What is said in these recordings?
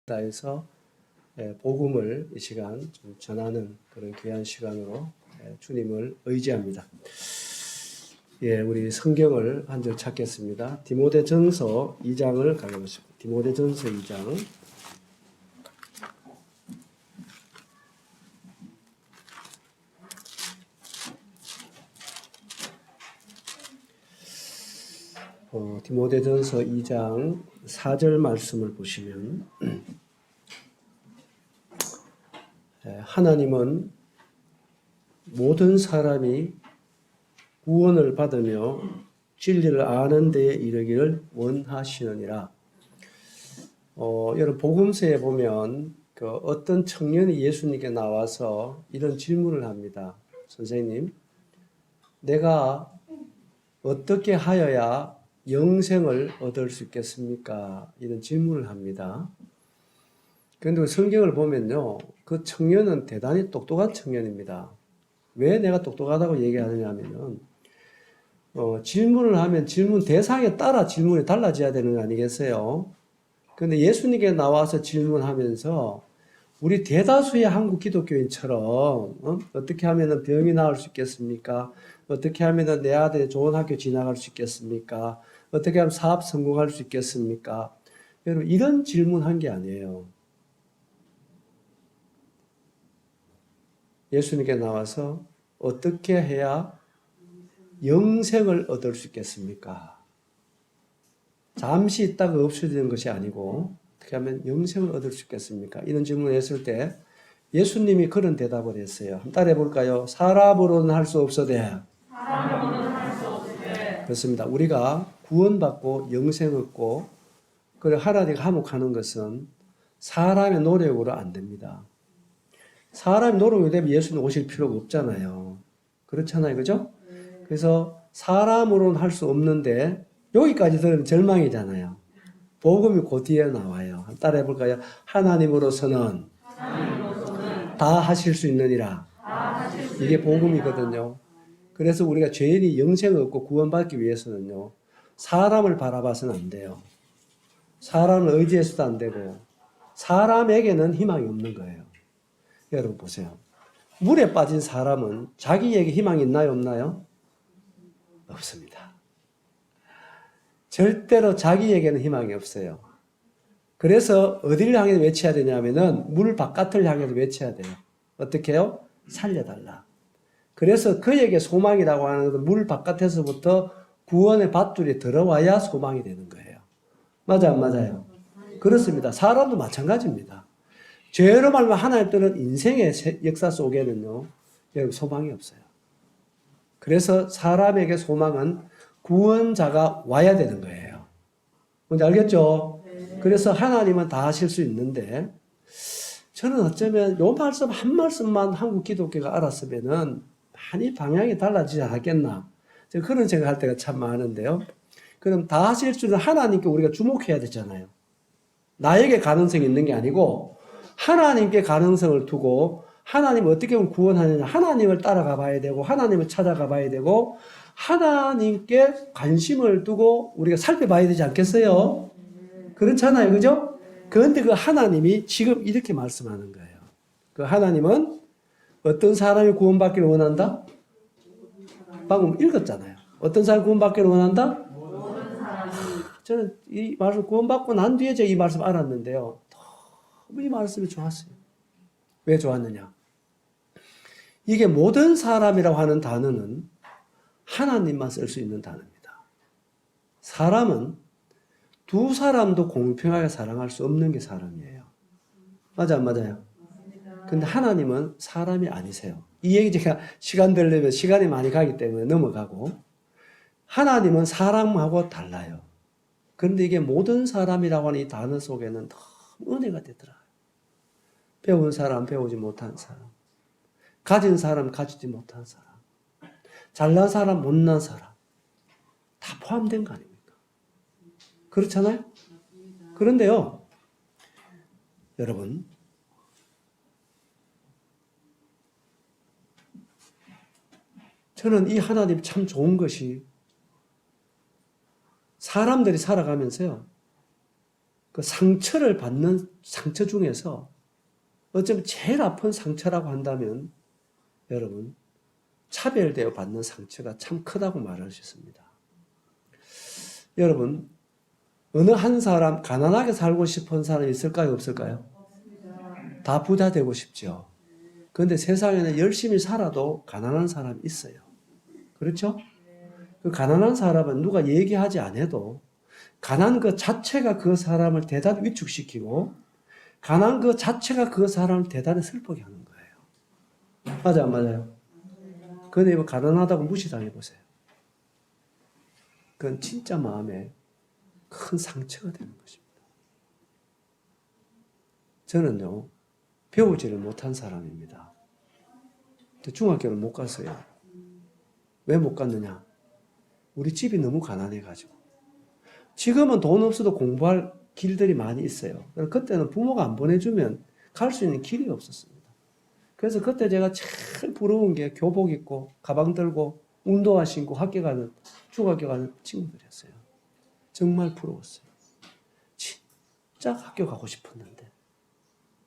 에서 복음을 이 시간 좀 전하는 그런 귀한 시간으로 주님을 의지합니다. 우리 성경을 한 절 찾겠습니다. 디모데전서 2장을 가져보십니다. 디모데전서 2장. 디모데전서 2장 4절 말씀을 보시면 하나님은 모든 사람이 구원을 받으며 진리를 아는 데에 이르기를 원하시느니라. 여러분 복음서에 보면 어떤 청년이 예수님께 나와서 이런 질문을 합니다. 선생님, 내가 어떻게 하여야 영생을 얻을 수 있겠습니까? 이런 질문을 합니다. 그런데 성경을 보면요, 그 청년은 대단히 똑똑한 청년입니다. 왜 내가 똑똑하다고 얘기하느냐 하면은, 질문을 하면 질문 대상에 따라 질문이 달라져야 되는 거 아니겠어요? 그런데 예수님께 나와서 질문하면서 우리 대다수의 한국 기독교인처럼 어떻게 하면 병이 나을 수 있겠습니까? 어떻게 하면 내 아들이 좋은 학교 지나갈 수 있겠습니까? 어떻게 하면 사업 성공할 수 있겠습니까? 여러분 이런 질문한 게 아니에요. 예수님께 나와서 어떻게 해야 영생을 얻을 수 있겠습니까? 잠시 있다가 없어지는 것이 아니고 어떻게 하면 영생을 얻을 수 있겠습니까? 이런 질문을 했을 때 예수님이 그런 대답을 했어요. 한번 따라해 볼까요? 사람으로는 할 수 없어되. 그렇습니다. 우리가 구원받고 영생 얻고 그리고 하나님과 화목하는 것은 사람의 노력으로 안 됩니다. 사람의 노력이 되면 예수님 오실 필요가 없잖아요. 그렇잖아요. 그죠? 그래서 사람으로는 할 수 없는데 여기까지 들으면 절망이잖아요. 복음이 그 뒤에 나와요. 따라해 볼까요? 하나님으로서는 다 하실 수 있느니라. 이게 복음이거든요. 그래서 우리가 죄인이 영생을 얻고 구원받기 위해서는요, 사람을 바라봐서는 안 돼요. 사람을 의지해서도 안 되고 사람에게는 희망이 없는 거예요. 여러분 보세요. 물에 빠진 사람은 자기에게 희망이 있나요? 없나요? 없습니다. 절대로 자기에게는 희망이 없어요. 그래서 어디를 향해서 외쳐야 되냐면은 물 바깥을 향해서 외쳐야 돼요. 어떻게 해요? 살려달라. 그래서 그에게 소망이라고 하는 것은 물 바깥에서부터 구원의 밧줄이 들어와야 소망이 되는 거예요. 맞아, 안 맞아요? 그렇습니다. 사람도 마찬가지입니다. 죄로 말면 하나님 뜻은 인생의 역사 속에는요, 여러분 소망이 없어요. 그래서 사람에게 소망은 구원자가 와야 되는 거예요. 뭔지 알겠죠? 그래서 하나님은 다 하실 수 있는데, 저는 어쩌면 요 말씀 한 말씀만 한국 기독교가 알았으면은 많이 방향이 달라지지 않았겠나. 그런 생각할 때가 참 많은데요. 그럼 다 하실 줄은 하나님께 우리가 주목해야 되잖아요. 나에게 가능성이 있는 게 아니고 하나님께 가능성을 두고 하나님 어떻게 구원하느냐. 하나님을 따라가 봐야 되고 하나님을 찾아가 봐야 되고 하나님께 관심을 두고 우리가 살펴봐야 되지 않겠어요? 그렇잖아요. 그죠? 그런데 그 하나님이 지금 이렇게 말씀하는 거예요. 그 하나님은 어떤 사람이 구원받기를 원한다? 방금 읽었잖아요. 어떤 사람이 구원받기를 원한다? 저는 이 말씀 구원받고 난 뒤에 제가 이 말씀 알았는데요. 너무 이 말씀이 좋았어요. 왜 좋았느냐? 이게 모든 사람이라고 하는 단어는 하나님만 쓸 수 있는 단어입니다. 사람은 두 사람도 공평하게 사랑할 수 없는 게 사람이에요. 맞아, 안 맞아요? 근데 하나님은 사람이 아니세요. 이 얘기 제가 시간 되려면 시간이 많이 가기 때문에 넘어가고, 하나님은 사람하고 달라요. 그런데 이게 모든 사람이라고 하는 이 단어 속에는 너무 은혜가 되더라고요. 배운 사람, 배우지 못한 사람, 가진 사람, 가지지 못한 사람, 잘난 사람, 못난 사람, 다 포함된 거 아닙니까? 그렇잖아요? 그런데요, 여러분, 저는 이 하나님 참 좋은 것이 사람들이 살아가면서요, 그 상처를 받는 상처 중에서 어쩌면 제일 아픈 상처라고 한다면 여러분 차별되어 받는 상처가 참 크다고 말할 수 있습니다. 여러분 어느 한 사람 가난하게 살고 싶은 사람이 있을까요? 없을까요? 다 부자 되고 싶죠. 그런데 세상에는 열심히 살아도 가난한 사람이 있어요. 그렇죠? 그 가난한 사람은 누가 얘기하지 않아도 가난 그 자체가 그 사람을 대단히 위축시키고 가난 그 자체가 그 사람을 대단히 슬프게 하는 거예요. 맞아요, 안 맞아요? 그런데 뭐 가난하다고 무시당해 보세요. 그건 진짜 마음에 큰 상처가 되는 것입니다. 저는요, 배우지를 못한 사람입니다. 중학교를 못 갔어요. 왜 못 갔느냐? 우리 집이 너무 가난해가지고. 지금은 돈 없어도 공부할 길들이 많이 있어요. 그때는 부모가 안 보내주면 갈 수 있는 길이 없었습니다. 그래서 그때 제가 제일 부러운 게 교복 입고 가방 들고 운동화 신고 학교 가는 중학교 가는 친구들이었어요. 정말 부러웠어요. 진짜 학교 가고 싶었는데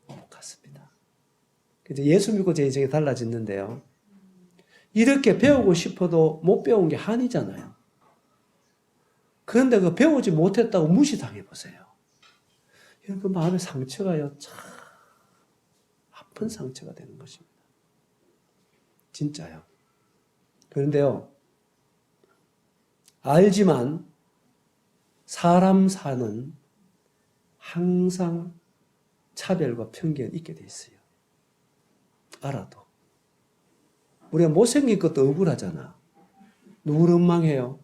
못 갔습니다. 이제 예수 믿고 제 인생이 달라졌는데요. 이렇게 배우고 싶어도 못 배운 게 한이잖아요. 그런데 그 배우지 못했다고 무시당해 보세요. 그 마음의 상처가요, 참 아픈 상처가 되는 것입니다. 진짜요. 그런데요, 알지만 사람 사는 항상 차별과 편견이 있게 돼 있어요. 알아도. 우리가 못생긴 것도 억울하잖아. 누구를 원망해요?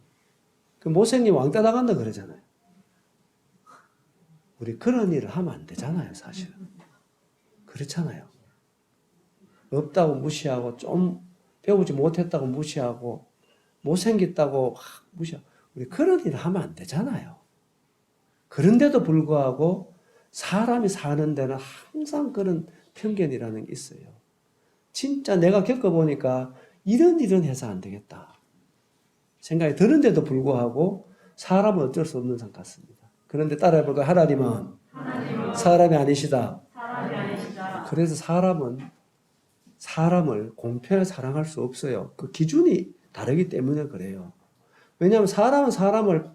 그 못생긴 왕따 나간다 그러잖아요. 우리 그런 일을 하면 안 되잖아요, 사실은. 그렇잖아요. 없다고 무시하고, 좀 배우지 못했다고 무시하고, 못생겼다고 무시하고, 우리 그런 일을 하면 안 되잖아요. 그런데도 불구하고 사람이 사는 데는 항상 그런 편견이라는 게 있어요. 진짜 내가 겪어보니까 이런 일은 해서 안 되겠다 생각이 드는데도 불구하고 사람은 어쩔 수 없는 상 같습니다. 그런데 따라해볼까요? 하나님은 사람이 아니시다. 그래서 사람을 공평하게 사랑할 수 없어요. 그 기준이 다르기 때문에 그래요. 왜냐하면 사람은 사람을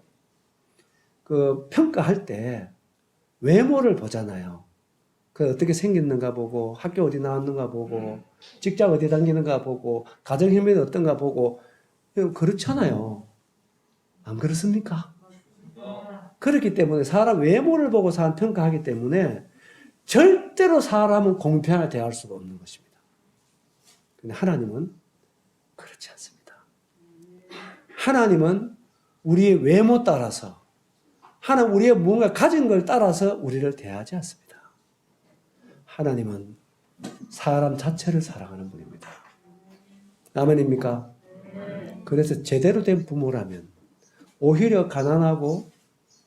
평가할 때 외모를 보잖아요. 그 어떻게 생겼는가 보고, 학교 어디 나왔는가 보고, 직장 어디 다니는가 보고, 가정 형편이 어떤가 보고, 그렇잖아요. 안 그렇습니까? 그렇기 때문에 사람 외모를 보고 사람 평가하기 때문에 절대로 사람은 공평하게 대할 수가 없는 것입니다. 근데 하나님은 그렇지 않습니다. 하나님은 우리의 외모 따라서, 하나님 우리의 뭔가 가진 걸 따라서 우리를 대하지 않습니다. 하나님은 사람 자체를 사랑하는 분입니다. 아멘입니까? 그래서 제대로 된 부모라면 오히려 가난하고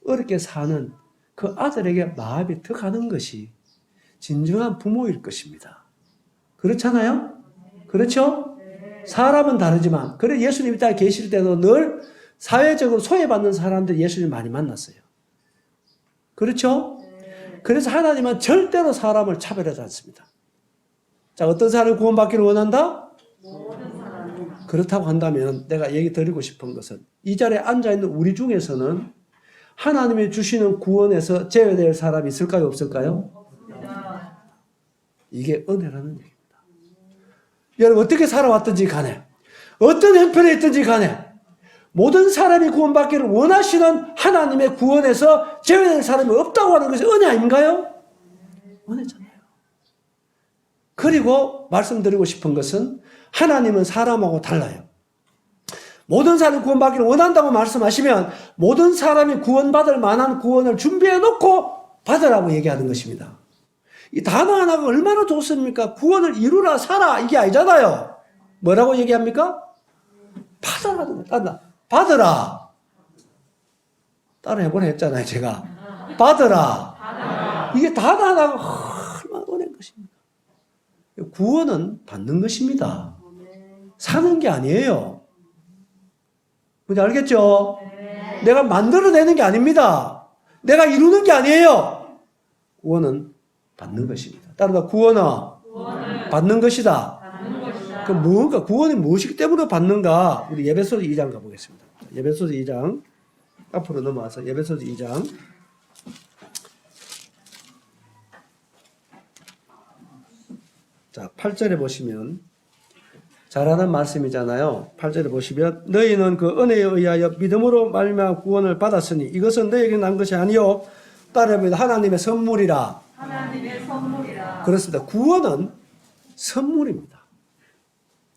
어렵게 사는 그 아들에게 마음이 더 가는 것이 진정한 부모일 것입니다. 그렇잖아요? 그렇죠? 사람은 다르지만, 그래 예수님이 딱 계실 때도 늘 사회적으로 소외받는 사람들 예수님 많이 만났어요. 그렇죠? 그래서 하나님은 절대로 사람을 차별하지 않습니다. 자, 어떤 사람이 구원받기를 원한다? 그렇다고 한다면 내가 얘기 드리고 싶은 것은 이 자리에 앉아있는 우리 중에서는 하나님이 주시는 구원에서 제외될 사람이 있을까요? 없을까요? 이게 은혜라는 얘기입니다. 여러분 어떻게 살아왔든지 간에 어떤 형편에 있든지 간에 모든 사람이 구원받기를 원하시는 하나님의 구원에서 제외될 사람이 없다고 하는 것이 은혜 아닌가요? 은혜잖아요. 그리고 말씀드리고 싶은 것은 하나님은 사람하고 달라요. 모든 사람이 구원받기를 원한다고 말씀하시면 모든 사람이 구원받을 만한 구원을 준비해 놓고 받으라고 얘기하는 것입니다. 이 단어 하나가 얼마나 좋습니까? 구원을 이루라 살아 이게 아니잖아요. 뭐라고 얘기합니까? 받으라는 거예요. 받으라. 따라 해보라 했잖아요, 제가. 받으라. 이게 단어 하나가 얼마나 어려운 것입니까? 구원은 받는 것입니다. 사는 게 아니에요. 뭔지 알겠죠? 내가 만들어내는 게 아닙니다. 내가 이루는 게 아니에요. 구원은 받는 것입니다. 따라서 구원은 받는 것이다. 그럼 뭔가 구원이 무엇이기 때문에 받는가? 우리 예배소서 2장 가보겠습니다. 예배소서 2장 앞으로 넘어와서 예배소서 2장 자 8절에 보시면 잘하는 말씀이잖아요. 8절에 보시면 너희는 그 은혜에 의하여 믿음으로 말미암아 구원을 받았으니 이것은 너희에게 난 것이 아니요 따르면 하나님의 선물이라. 하나님의 선물이라. 그렇습니다. 구원은 선물입니다.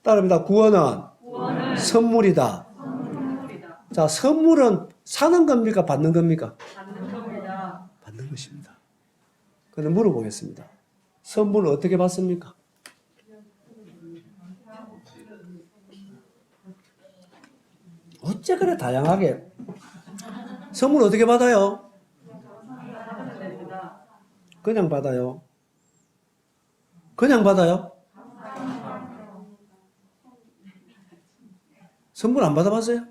따릅니다. 구원은 선물이다. 선물이다. 자, 선물은 사는 겁니까? 받는 겁니까? 받는 겁니다. 받는 것입니다. 그럼 물어보겠습니다. 선물을 어떻게 받습니까? 어째 그래 다양하게 선물 어떻게 받아요? 그냥 받아요. 그냥 받아요? 선물 안 받아봤어요?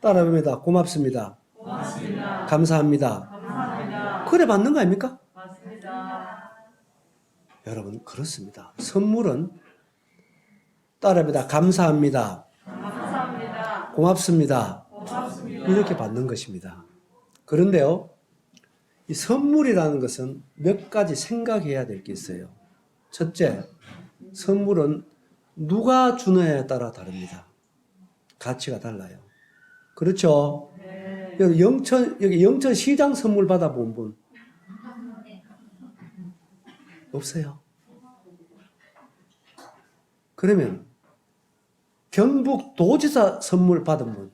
따라합니다. 고맙습니다. 고맙습니다. 감사합니다. 감사합니다. 그래 받는 거 아닙니까? 맞습니다. 여러분 그렇습니다. 선물은 따라합니다. 감사합니다. 감사합니다. 고맙습니다. 고맙습니다. 이렇게 받는 것입니다. 그런데요, 이 선물이라는 것은 몇 가지 생각해야 될 게 있어요. 첫째, 선물은 누가 주느냐에 따라 다릅니다. 가치가 달라요. 그렇죠? 네. 여기 영천 시장 선물 받아본 분 없어요. 그러면 경북 도지사 선물 받은 분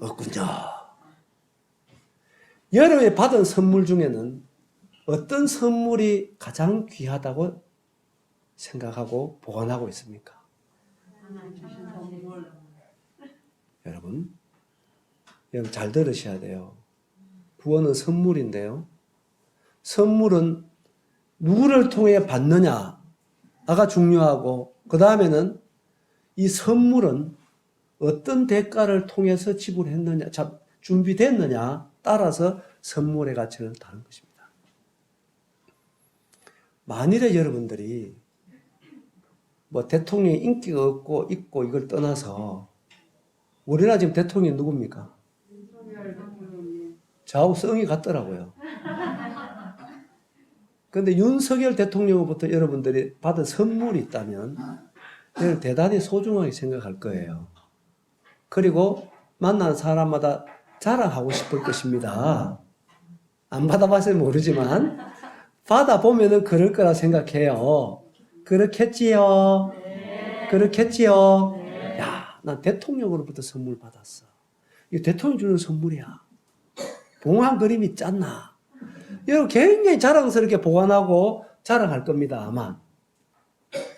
없군요. 여러분이 받은 선물 중에는 어떤 선물이 가장 귀하다고 생각하고 보관하고 있습니까? 여러분 잘 들으셔야 돼요. 구원은 선물인데요. 선물은 누구를 통해 받느냐가 중요하고 그 다음에는 이 선물은 어떤 대가를 통해서 지불했느냐, 준비됐느냐 따라서 선물의 가치는 다른 것입니다. 만일에 여러분들이 뭐 대통령이 인기가 없고 있고 이걸 떠나서 우리나라 지금 대통령이 누굽니까? 저하고 성이 같더라고요. 그런데 윤석열 대통령으로부터 여러분들이 받은 선물이 있다면 이걸 대단히 소중하게 생각할 거예요. 그리고 만난 사람마다 자랑하고 싶을 것입니다. 안 받아봐서 모르지만 받아보면은 그럴 거라 생각해요. 그렇겠지요? 네. 그렇겠지요? 네. 야, 난 대통령으로부터 선물 받았어. 이거 대통령 주는 선물이야. 봉황 그림이 짰나? 이거 굉장히 자랑스럽게 보관하고 자랑할 겁니다, 아마.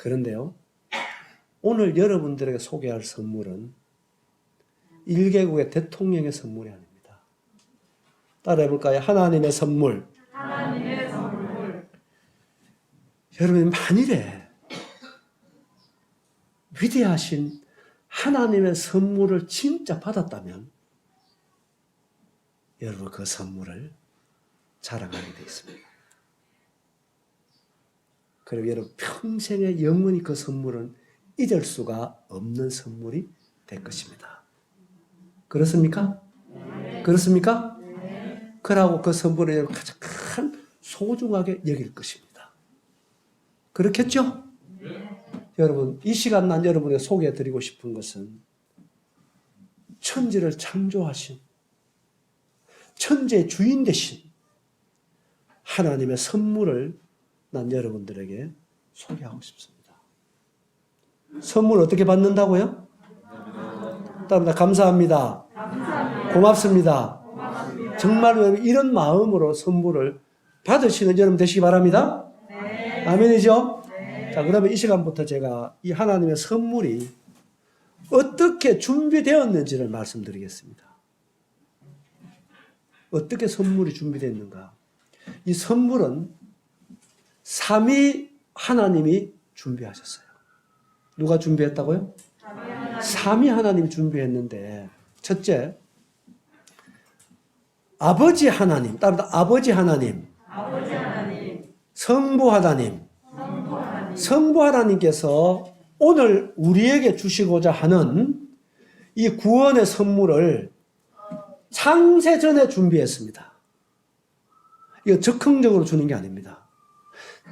그런데요, 오늘 여러분들에게 소개할 선물은 1개국의 대통령의 선물이 아닙니다. 따라해볼까요? 하나님의 선물. 하나님의 선물. 여러분, 만일에 위대하신 하나님의 선물을 진짜 받았다면 여러분 그 선물을 자랑하게 되어 있습니다. 그리고 여러분 평생에 영원히 그 선물은 잊을 수가 없는 선물이 될 것입니다. 그렇습니까? 네. 그렇습니까? 네. 그러고 그 선물을 여러분 가장 소중하게 여길 것입니다. 그렇겠죠? 네. 여러분 이 시간 난 여러분에게 소개해드리고 싶은 것은 천지를 창조하신 천지의 주인 되신 하나님의 선물을 난 여러분들에게 소개하고 싶습니다. 선물 어떻게 받는다고요? 따릅니다. 감사합니다. 감사합니다. 고맙습니다. 고맙습니다. 정말로 이런 마음으로 선물을 받으시는 여러분 되시기 바랍니다. 네. 아멘이죠? 네. 자, 그러면 이 시간부터 제가 이 하나님의 선물이 어떻게 준비되었는지를 말씀드리겠습니다. 어떻게 선물이 준비됐는가? 이 선물은 삼위 하나님이 준비하셨어요. 누가 준비했다고요? 삼위 하나님이 준비했는데 첫째, 아버지 하나님, 따라서 아버지 하나님, 아버지 하나님, 성부 하나님, 성부 하나님, 성부 하나님께서 오늘 우리에게 주시고자 하는 이 구원의 선물을 창세 전에 준비했습니다. 이거 적극적으로 주는 게 아닙니다.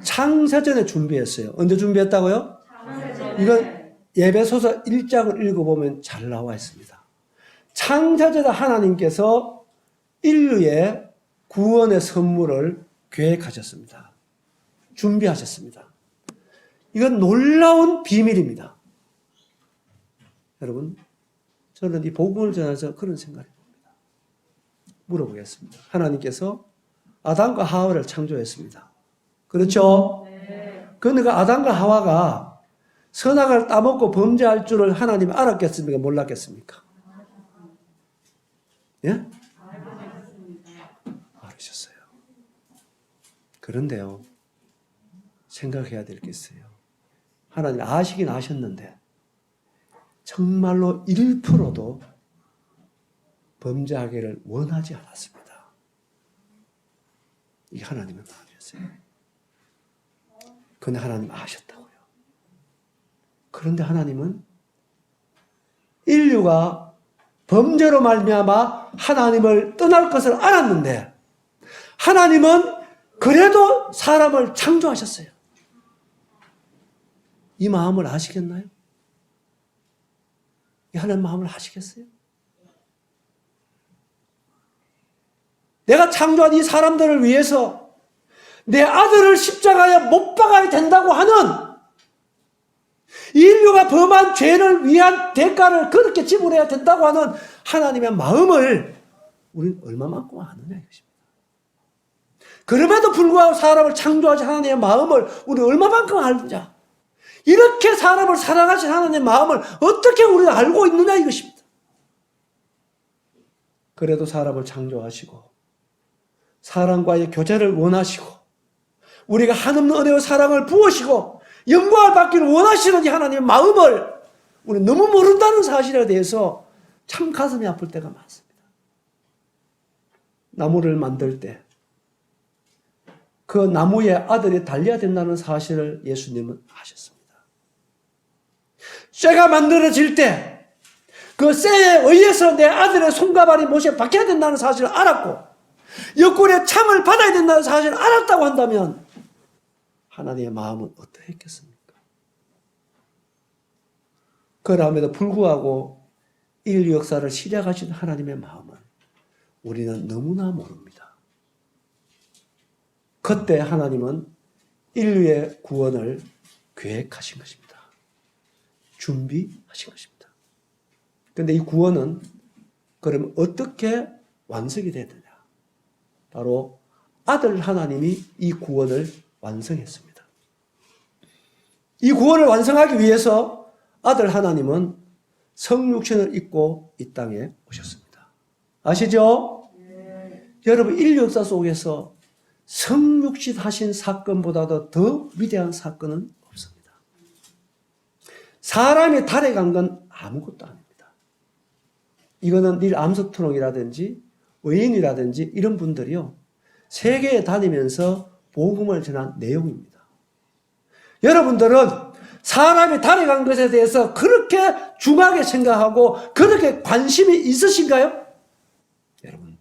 창세 전에 준비했어요. 언제 준비했다고요? 창세전에 이건 예배소서 1장을 읽어보면 잘 나와 있습니다. 창세전에 하나님께서 인류의 구원의 선물을 계획하셨습니다. 준비하셨습니다. 이건 놀라운 비밀입니다. 여러분, 저는 이 복음을 전해서 그런 생각을 해봅니다. 물어보겠습니다. 하나님께서 아담과 하와를 창조했습니다. 그렇죠? 그런데 그 아담과 하와가 선악을 따먹고 범죄할 줄을 하나님이 알았겠습니까? 몰랐겠습니까? 예? 알으셨어요. 그런데요, 생각해야 될 게 있어요. 하나님 아시긴 아셨는데 정말로 1%도 범죄하기를 원하지 않았습니다. 이게 하나님의 마음이었어요. 그런데 하나님 아셨다고요. 그런데 하나님은 인류가 범죄로 말미암아 하나님을 떠날 것을 알았는데 하나님은 그래도 사람을 창조하셨어요. 이 마음을 아시겠나요? 이 하나님 마음을 아시겠어요? 내가 창조한 이 사람들을 위해서 내 아들을 십자가에 못 박아야 된다고 하는 인류가 범한 죄를 위한 대가를 그렇게 지불해야 된다고 하는 하나님의 마음을 우리는 얼마만큼 아느냐 이것입니다. 그럼에도 불구하고 사람을 창조하신 하나님의 마음을 우리는 얼마만큼 알느냐. 이렇게 사람을 사랑하신 하나님의 마음을 어떻게 우리가 알고 있느냐 이것입니다. 그래도 사람을 창조하시고 사람과의 교제를 원하시고 우리가 한없는 은혜와 사랑을 부으시고 영광을 받기를 원하시는 이 하나님의 마음을 우리는 너무 모른다는 사실에 대해서 참 가슴이 아플 때가 많습니다. 나무를 만들 때 그 나무에 아들이 달려야 된다는 사실을 예수님은 아셨습니다. 쇠가 만들어질 때 그 쇠에 의해서 내 아들의 손과 발이 못에 박혀야 된다는 사실을 알았고 옆구리에 참을 받아야 된다는 사실을 알았다고 한다면 하나님의 마음은 어떠했겠습니까? 그럼에도 불구하고 인류 역사를 시작하신 하나님의 마음은 우리는 너무나 모릅니다. 그때 하나님은 인류의 구원을 계획하신 것입니다. 준비하신 것입니다. 그런데 이 구원은 그럼 어떻게 완성이 돼야 되냐? 바로 아들 하나님이 이 구원을 완성했습니다. 이 구원을 완성하기 위해서 아들 하나님은 성육신을 입고 이 땅에 오셨습니다. 아시죠? 여러분, 인류 역사 속에서 성육신 하신 사건보다도 더 위대한 사건은 없습니다. 사람이 달에 간 건 아무것도 아닙니다. 이거는 닐 암스트롱이라든지 의인이라든지 이런 분들이요, 세계에 다니면서 복음을 전한 내용입니다. 여러분들은 사람이 달에 간 것에 대해서 그렇게 중하게 생각하고 그렇게 관심이 있으신가요? 여러분,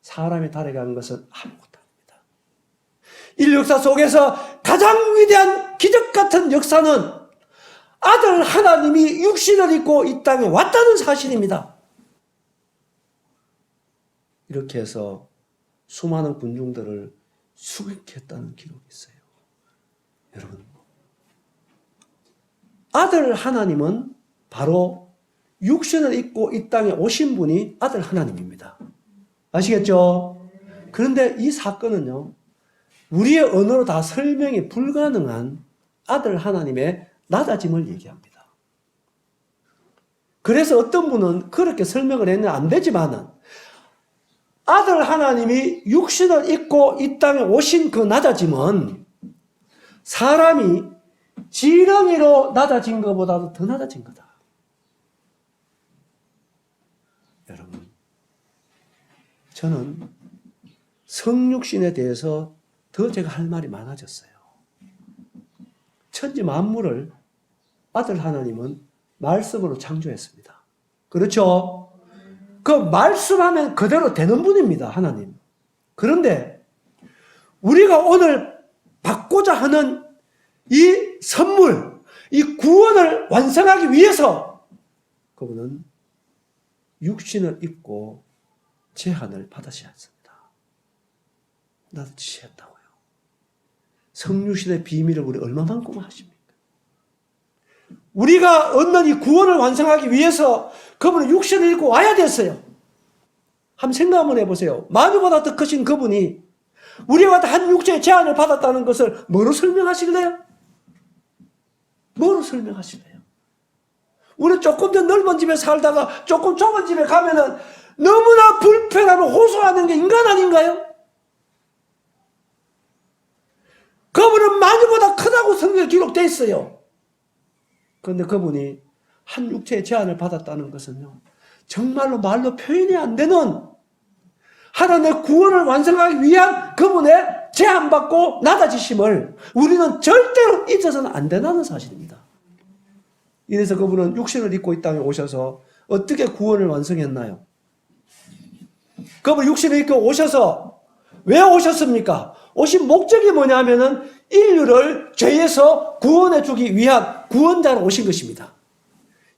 사람이 달에 간 것은 아무것도 아닙니다. 인류 역사 속에서 가장 위대한 기적 같은 역사는 아들 하나님이 육신을 입고 이 땅에 왔다는 사실입니다. 이렇게 해서 수많은 군중들을 수객했다는 기록이 있어요. 여러분, 아들 하나님은 바로 육신을 입고 이 땅에 오신 분이 아들 하나님입니다. 아시겠죠? 그런데 이 사건은요, 우리의 언어로 다 설명이 불가능한 아들 하나님의 낮아짐을 얘기합니다. 그래서 어떤 분은 그렇게 설명을 했는데 안 되지만은 아들 하나님이 육신을 입고 이 땅에 오신 그 낮아짐은 사람이 지렁이로 낮아진 것보다도 더 낮아진 거다. 저는 성육신에 대해서 더 제가 할 말이 많아졌어요. 천지 만물을 아들 하나님은 말씀으로 창조했습니다. 그렇죠? 그 말씀하면 그대로 되는 분입니다, 하나님. 그런데 우리가 오늘 받고자 하는 이 선물, 이 구원을 완성하기 위해서 그분은 육신을 입고 제한을 받으셔야 했습니다. 나도 지시했다고요. 성육신의 비밀을 우리 얼마만큼 하십니까? 우리가 얻는 이 구원을 완성하기 위해서 그분은 육신을 입고 와야 됐어요. 한번 생각 한번 해보세요. 마귀보다 더 크신 그분이 우리와 한 육체의 제한을 받았다는 것을 뭐로 설명하실래요? 뭐로 설명하실래요? 우리 조금 더 넓은 집에 살다가 조금 좁은 집에 가면은 너무나 불편하고 호소하는 게 인간 아닌가요? 그분은 마귀보다 크다고 성경에 기록되어 있어요. 그런데 그분이 한 육체의 제한을 받았다는 것은요, 정말로 말로 표현이 안 되는 하나님의 구원을 완성하기 위한 그분의 제한받고 낮아지심을 우리는 절대로 잊어서는 안 된다는 사실입니다. 이래서 그분은 육신을 입고 이 땅에 오셔서 어떻게 구원을 완성했나요? 그분 육신을 입고 오셔서 왜 오셨습니까? 오신 목적이 뭐냐면은 인류를 죄에서 구원해 주기 위한 구원자로 오신 것입니다.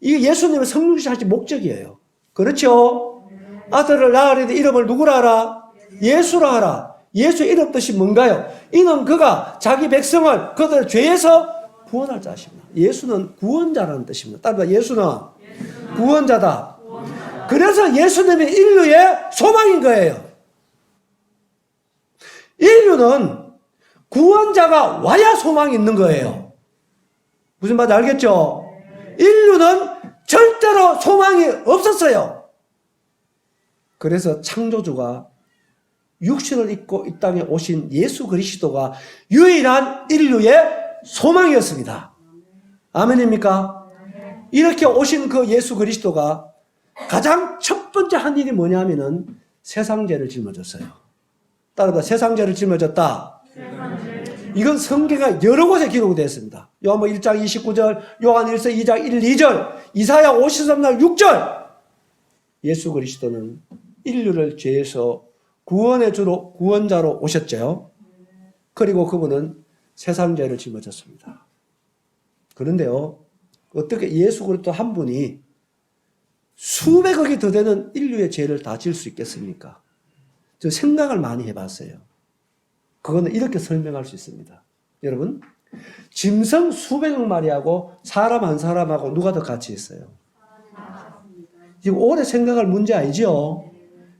이게 예수님의 성육신 하신 목적이에요. 그렇죠? 아들을 낳으려니 이름을 누구라 하라? 예수라 하라. 예수의 이름 뜻이 뭔가요? 이는 그가 자기 백성을 그들의 죄에서 구원할 자십니다. 예수는 구원자라는 뜻입니다. 따라서 예수는 구원자다. 그래서 예수님이 인류의 소망인 거예요. 인류는 구원자가 와야 소망이 있는 거예요. 무슨 말인지 알겠죠? 인류는 절대로 소망이 없었어요. 그래서 창조주가 육신을 입고 이 땅에 오신 예수 그리스도가 유일한 인류의 소망이었습니다. 아멘입니까? 이렇게 오신 그 예수 그리스도가 가장 첫 번째 한 일이 뭐냐면은 세상 죄를 짊어졌어요. 따라서 세상 죄를 짊어졌다. 이건 성경에 여러 곳에 기록되어 있습니다. 요한복 1장 29절, 요한 1서 2장 1, 2절, 이사야 53장 6절. 예수 그리스도는 인류를 죄에서 구원해 주러 구원자로 오셨죠. 그리고 그분은 세상 죄를 짊어졌습니다. 그런데요, 어떻게 예수 그리스도 한 분이 수백억이 더 되는 인류의 죄를 다 질 수 있겠습니까? 저 생각을 많이 해봤어요. 그거는 이렇게 설명할 수 있습니다. 여러분, 짐승 수백억 마리하고 사람 한 사람하고 누가 더 가치 있어요? 지금 오래 생각할 문제 아니죠?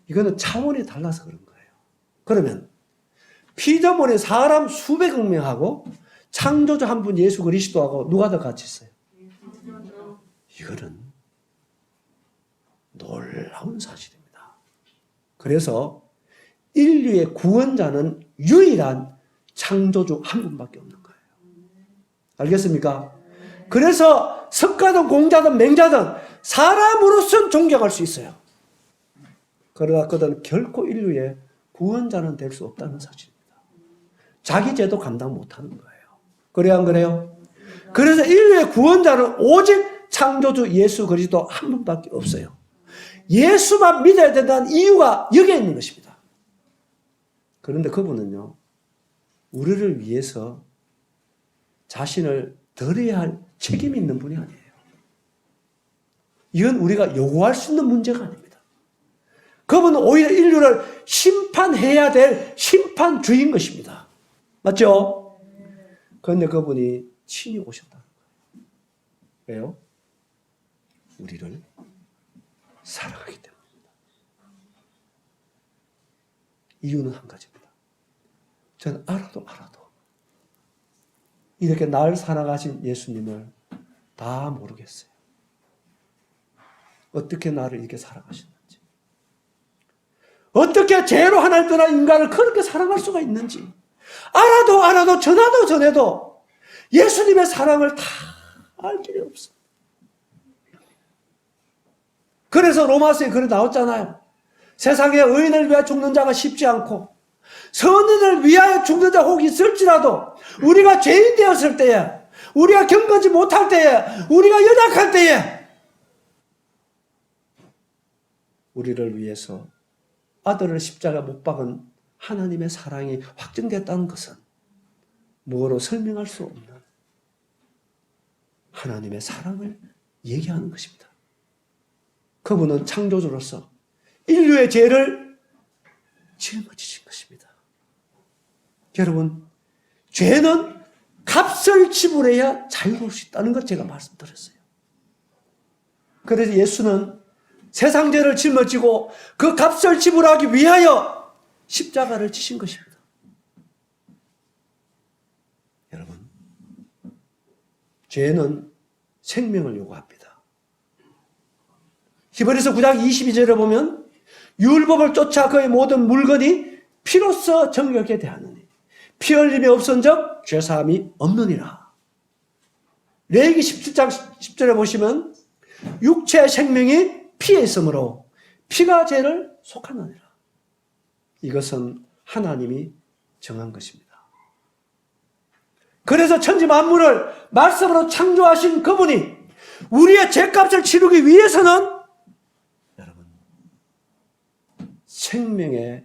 이거는 차원이 달라서 그런 거예요. 그러면 피조물의 사람 수백억 명하고 창조주 한 분 예수 그리스도하고 누가 더 가치 있어요? 이거는 놀라운 사실입니다. 그래서 인류의 구원자는 유일한 창조주 한 분밖에 없는 거예요. 알겠습니까? 그래서 석가든 공자든 맹자든 사람으로서는 존경할 수 있어요. 그러나 그들은 결코 인류의 구원자는 될 수 없다는 사실입니다. 자기 죄도 감당 못하는 거예요. 그래요, 안 그래요? 그래서 인류의 구원자는 오직 창조주 예수 그리스도 한 분밖에 없어요. 예수만 믿어야 된다는 이유가 여기에 있는 것입니다. 그런데 그분은요, 우리를 위해서 자신을 드려야 할 책임이 있는 분이 아니에요. 이건 우리가 요구할 수 있는 문제가 아닙니다. 그분은 오히려 인류를 심판해야 될 심판주인 것입니다. 맞죠? 그런데 그분이 친히 오셨다는 거예요. 왜요? 우리를 사랑하기 때문입니다. 이유는 한 가지입니다. 저는 알아도 이렇게 날 사랑하신 예수님을 다 모르겠어요. 어떻게 나를 이렇게 사랑하셨는지, 어떻게 죄로 하나님 떠난 인간을 그렇게 사랑할 수가 있는지 알아도 전해도 예수님의 사랑을 다 알 길이 없어요. 그래서 로마서에 글이 나왔잖아요. 세상에 의인을 위하여 죽는 자가 쉽지 않고 선인을 위하여 죽는 자 혹 있을지라도 우리가 죄인 되었을 때에, 우리가 경건지 못할 때에, 우리가 연약할 때에 우리를 위해서 아들을 십자가 못 박은 하나님의 사랑이 확증됐다는 것은 뭐로 설명할 수 없는 하나님의 사랑을 얘기하는 것입니다. 그분은 창조주로서 인류의 죄를 짊어지신 것입니다. 여러분, 죄는 값을 지불해야 자유로울 수 있다는 것 제가 말씀드렸어요. 그래서 예수는 세상 죄를 짊어지고 그 값을 지불하기 위하여 십자가를 지신 것입니다. 여러분, 죄는 생명을 요구합니다. 히브리서 9장 22절에 보면 율법을 쫓아 그의 모든 물건이 피로써 정결케 대하느니 피 흘림이 없은즉 죄사함이 없느니라. 레위기 17장 10절에 보시면 육체의 생명이 피에 있으므로 피가 죄를 속하느니라. 이것은 하나님이 정한 것입니다. 그래서 천지 만물을 말씀으로 창조하신 그분이 우리의 죄값을 치르기 위해서는 여러분 생명의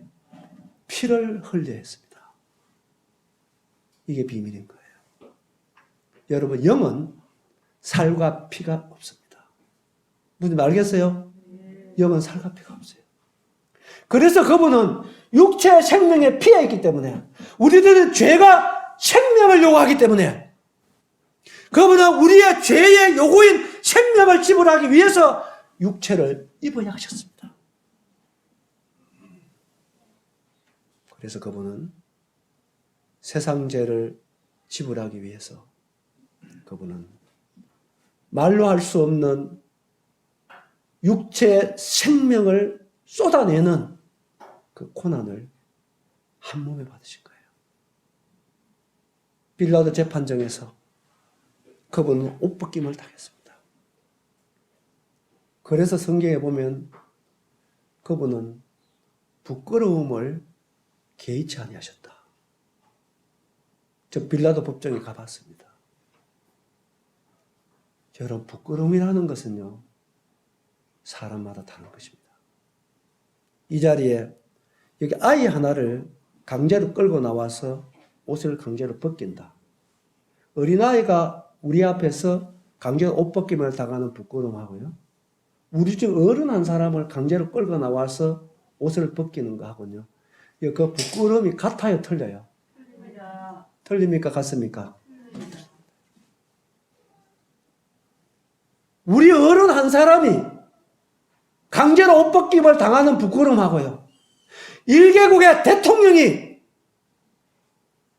피를 흘려야 했습니다. 이게 비밀인 거예요. 여러분, 영은 살과 피가 없습니다. 무슨 알겠어요? 영은 살과 피가 없어요. 그래서 그분은 육체의 생명의 피에 있기 때문에, 우리들은 죄가 생명을 요구하기 때문에 그분은 우리의 죄의 요구인 생명을 지불하기 위해서 육체를 입어야 하셨습니다. 그래서 그분은 세상 죄를 지불하기 위해서 그분은 말로 할 수 없는 육체의 생명을 쏟아내는 그 고난을 한 몸에 받으신 거예요. 빌라도 재판정에서 그분은 옷벗김을 당했습니다. 그래서 성경에 보면 그분은 부끄러움을 개의치 아니하셨다. 저 빌라도 법정에 가봤습니다. 여러분, 부끄러움이라는 것은요, 사람마다 다른 것입니다. 이 자리에 여기 아이 하나를 강제로 끌고 나와서 옷을 강제로 벗긴다. 어린아이가 우리 앞에서 강제로 옷 벗김을 당하는 부끄러움하고요, 우리 중 어른 한 사람을 강제로 끌고 나와서 옷을 벗기는 거하고요, 그 부끄러움이 같아요, 틀려요? 틀립니까? 같습니까? 우리 어른 한 사람이 강제로 옷 벗김을 당하는 부끄러움하고요, 1개국의 대통령이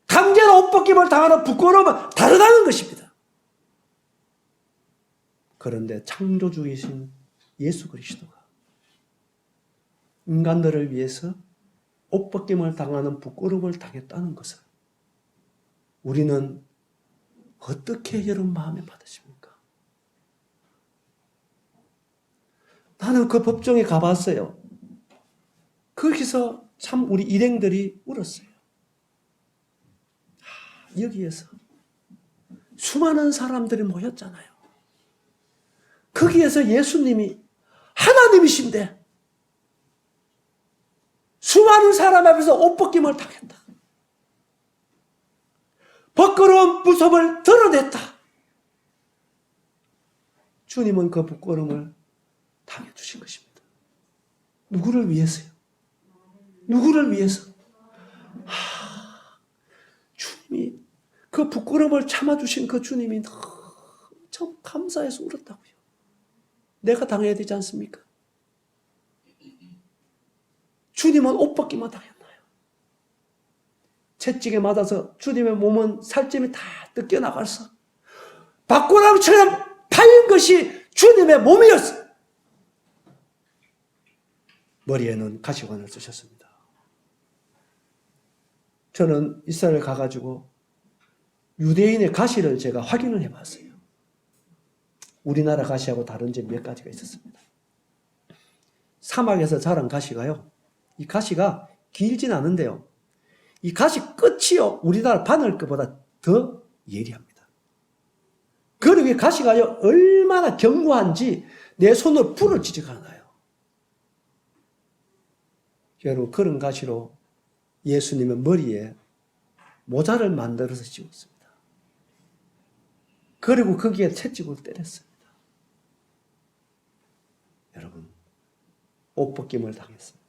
강제로 옷 벗김을 당하는 부끄러움은 다르다는 것입니다. 그런데 창조주이신 예수 그리스도가 인간들을 위해서 옷 벗김을 당하는 부끄러움을 당했다는 것을 우리는 어떻게 여러분 마음에 받으십니까? 나는 그 법정에 가봤어요. 거기서 참 우리 일행들이 울었어요. 여기에서 수많은 사람들이 모였잖아요. 거기에서 예수님이 하나님이신데 수많은 사람 앞에서 옷 벗김을 당했다. 부끄러운 무섭을 드러냈다. 주님은 그 부끄러움을 당해주신 것입니다. 누구를 위해서요? 누구를 위해서? 주님이 그 부끄러움을 참아주신 그 주님이 참 감사해서 울었다고요. 내가 당해야 되지 않습니까? 주님은 옷 벗기만 당했나요? 채찍에 맞아서 주님의 몸은 살점이 다 뜯겨나가서 박고랑처럼 파인 것이 주님의 몸이었어요. 머리에는 가시관을 쓰셨습니다. 저는 이스라엘 가가지고 유대인의 가시를 제가 확인을 해봤어요. 우리나라 가시하고 다른 점이 몇 가지가 있었습니다. 사막에서 자란 가시가요. 이 가시가 길진 않은데요. 이 가시 끝이요. 우리나라 바늘끝보다 더 예리합니다. 그리고 이 가시가요. 얼마나 견고한지 내 손으로 불을 지지가 않아요. 여러분, 그런 가시로 예수님의 머리에 모자를 만들어서 씌웠습니다. 그리고 거기에 채찍으로 때렸습니다. 여러분, 옷 벗김을 당했습니다.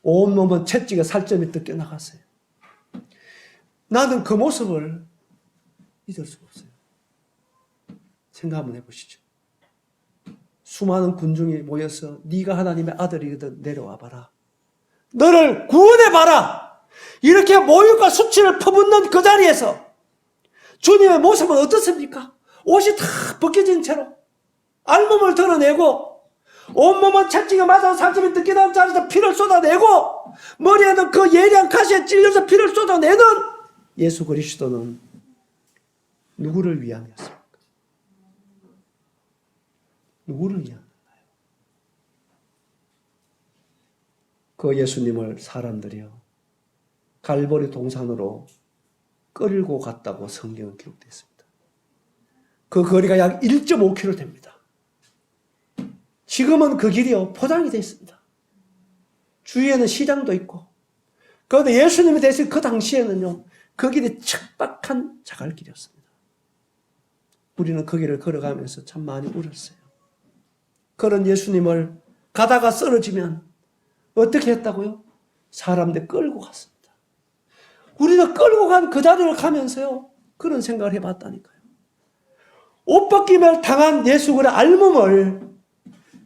온몸은 채찍에 살점이 뜯겨 나갔어요. 나는 그 모습을 잊을 수가 없어요. 생각 한번 해보시죠. 수많은 군중이 모여서 네가 하나님의 아들이거든 내려와 봐라. 너를 구원해 봐라. 이렇게 모욕과 수치를 퍼붓는 그 자리에서 주님의 모습은 어떻습니까? 옷이 다 벗겨진 채로 알몸을 드러내고 온몸은 채찍에 맞아서 상처이 뜯겨나온 자리에서 피를 쏟아내고 머리에는 그 예리한 가시에 찔려서 피를 쏟아내는 예수 그리스도는 누구를 위함이었습니까? 누구를 위함인가요? 그 예수님을 사람들이요 갈보리 동산으로 끌고 갔다고 성경은 기록되어 있습니다. 그 거리가 약 1.5km 됩니다. 지금은 그 길이요 포장이 되어 있습니다. 주위에는 시장도 있고. 그런데 예수님에 대해서 그 당시에는요 그 길이 척박한 자갈길이었습니다. 우리는 그 길을 걸어가면서 참 많이 울었어요. 그런 예수님을 가다가 쓰러지면 어떻게 했다고요? 사람들 끌고 갔습니다. 우리는 끌고 간 그 자리를 가면서요 그런 생각을 해봤다니까요. 옷 벗김을 당한 예수의 알몸을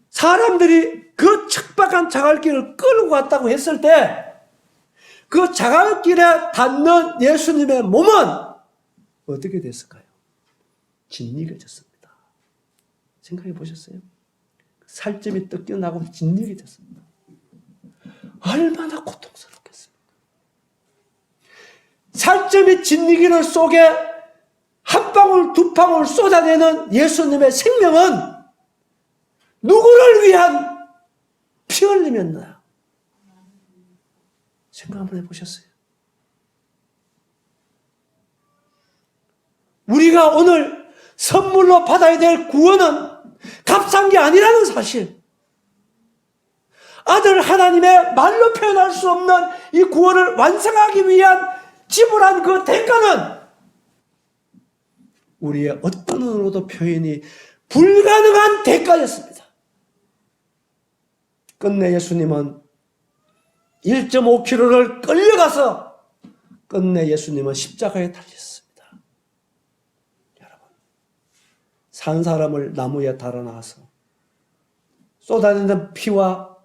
사람들이 그 척박한 자갈길을 끌고 갔다고 했을 때 그 자갈길에 닿는 예수님의 몸은 어떻게 됐을까요? 진리해졌습니다. 생각해 보셨어요? 살점이 뜯겨나고 진리해졌습니다. 얼마나 고통스럽겠습니까? 살점이 진리기를 속에 한 방울 두 방울 쏟아내는 예수님의 생명은 누구를 위한 피 흘림이었나? 생각 한번 해보셨어요? 우리가 오늘 선물로 받아야 될 구원은 값싼 게 아니라는 사실. 아들 하나님의 말로 표현할 수 없는 이 구원을 완성하기 위한 지불한 그 대가는 우리의 어떤 언어로도 표현이 불가능한 대가였습니다. 끝내 예수님은 1.5km를 끌려가서 끝내 예수님은 십자가에 달리셨습니다. 여러분, 산 사람을 나무에 달아놔서 쏟아내는 피와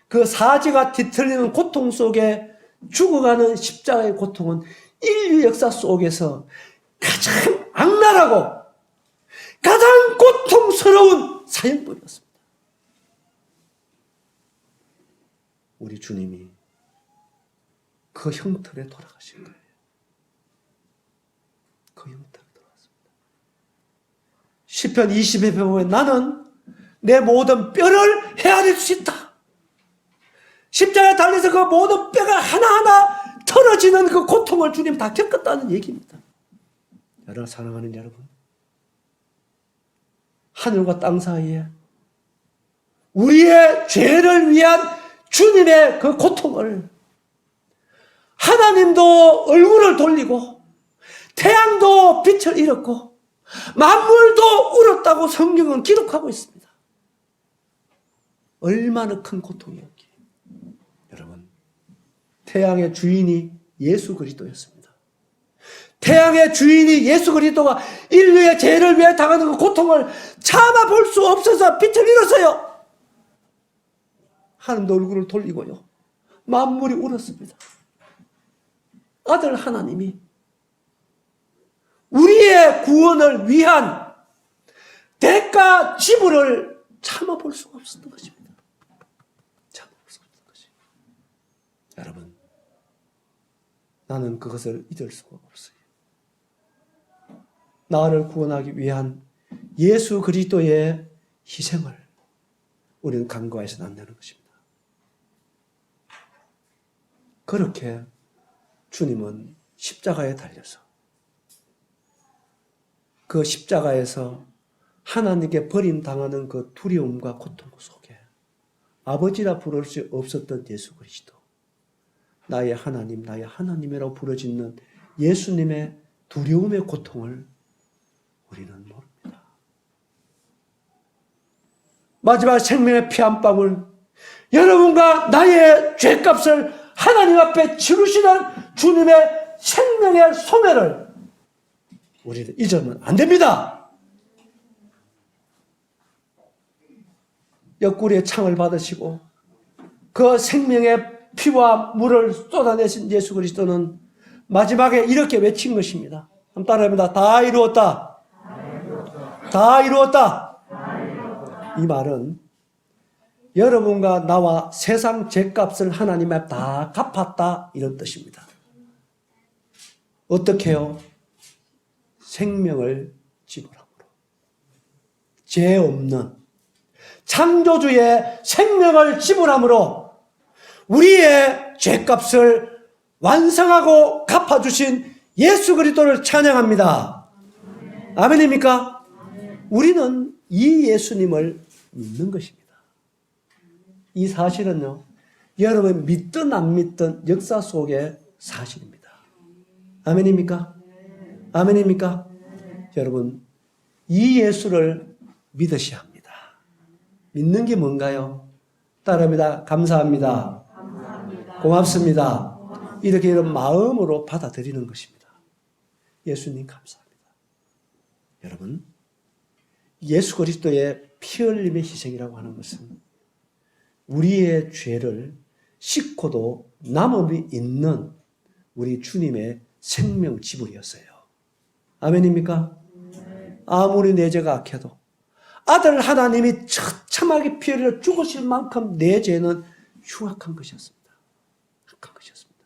그 사지가 뒤틀리는 고통 속에 죽어가는 십자가의 고통은 인류 역사 속에서 가장 악랄하고 가장 고통스러운 사형법이었습니다. 우리 주님이 그 형틀에 돌아가신 거예요. 그 형틀에 돌아갔습니다. 시편 20에 보면 나는 내 모든 뼈를 헤아릴 수 있다. 십자가에 달려서 그 모든 뼈가 하나하나 털어지는 그 고통을 주님 다 겪었다는 얘기입니다. 여러분, 사랑하는 여러분, 하늘과 땅 사이에 우리의 죄를 위한 주님의 그 고통을 하나님도 얼굴을 돌리고 태양도 빛을 잃었고 만물도 울었다고 성경은 기록하고 있습니다. 얼마나 큰 고통이었기에. 여러분, 태양의 주인이 예수 그리스도였습니다. 태양의 주인이 예수 그리스도가 인류의 죄를 위해 당하는 그 고통을 참아볼 수 없어서 빛을 잃었어요. 하나님도 얼굴을 돌리고요. 만물이 울었습니다. 아들 하나님이 우리의 구원을 위한 대가 지불을 참아볼 수가 없었던 것입니다. 참아볼 수가 없었던 것입니다. 여러분, 나는 그것을 잊을 수가 없어요. 나를 구원하기 위한 예수 그리스도의 희생을 우리는 간과해서는 안 되는 것입니다. 그렇게 주님은 십자가에 달려서 그 십자가에서 하나님께 버림당하는 그 두려움과 고통 속에 아버지라 부를 수 없었던 예수 그리스도, 나의 하나님, 나의 하나님이라고 부르짖는 예수님의 두려움의 고통을 우리는 모릅니다. 마지막 생명의 피 한 방울, 여러분과 나의 죄값을 하나님 앞에 치르시는 주님의 생명의 소멸을 우리는 잊으면 안 됩니다. 옆구리에 창을 받으시고 그 생명의 피와 물을 쏟아내신 예수 그리스도는 마지막에 이렇게 외친 것입니다. 한번 따라합니다. 다 이루었다. 다 이루었다. 이 말은 여러분과 나와 세상 죄값을 하나님 앞에 다 갚았다, 이런 뜻입니다. 어떻게 해요? 생명을 지불함으로. 죄 없는 창조주의 생명을 지불함으로 우리의 죄값을 완성하고 갚아주신 예수 그리스도를 찬양합니다. 아멘입니까? 우리는 이 예수님을 믿는 것입니다. 이 사실은요, 여러분 믿든 안 믿든 역사 속의 사실입니다. 아멘입니까? 아멘입니까? 여러분, 이 예수를 믿으셔야 합니다. 믿는 게 뭔가요? 따라합니다. 감사합니다. 고맙습니다. 이렇게 이런 마음으로 받아들이는 것입니다. 예수님 감사합니다. 여러분, 예수 그리스도의 피 흘림의 희생이라고 하는 것은 우리의 죄를 씻고도 남음이 있는 우리 주님의 생명 지불이었어요. 아멘입니까? 아무리 내 죄가 악해도 아들 하나님이 처참하게 피 흘려 죽으실 만큼 내 죄는 흉악한 것이었습니다. 흉악한 것이었습니다.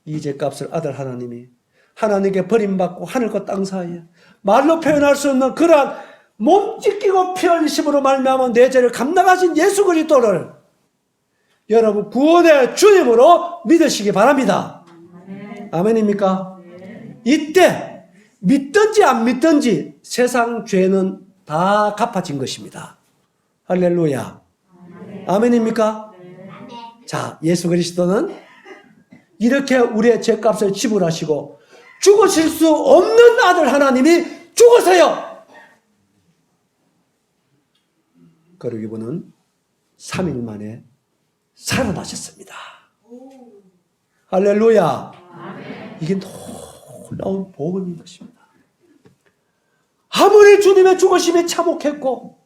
이 죄값을 아들 하나님이 하나님께 버림받고 하늘과 땅 사이에 말로 표현할 수 없는 그러한 몸 찢기고 피 흘리심으로 말미암아 내 죄를 감당하신 예수 그리스도를 여러분 구원의 주님으로 믿으시기 바랍니다. 아멘입니까? 이때 믿든지 안 믿든지 세상 죄는 다 갚아진 것입니다. 할렐루야. 아멘입니까? 자, 예수 그리스도는 이렇게 우리의 죄값을 지불하시고 죽으실 수 없는 아들 하나님이 죽으세요. 그리고 이분은 3일 만에 살아나셨습니다. 할렐루야. 이게 놀라운 복음인 것입니다. 아무리 주님의 죽으심이 참혹했고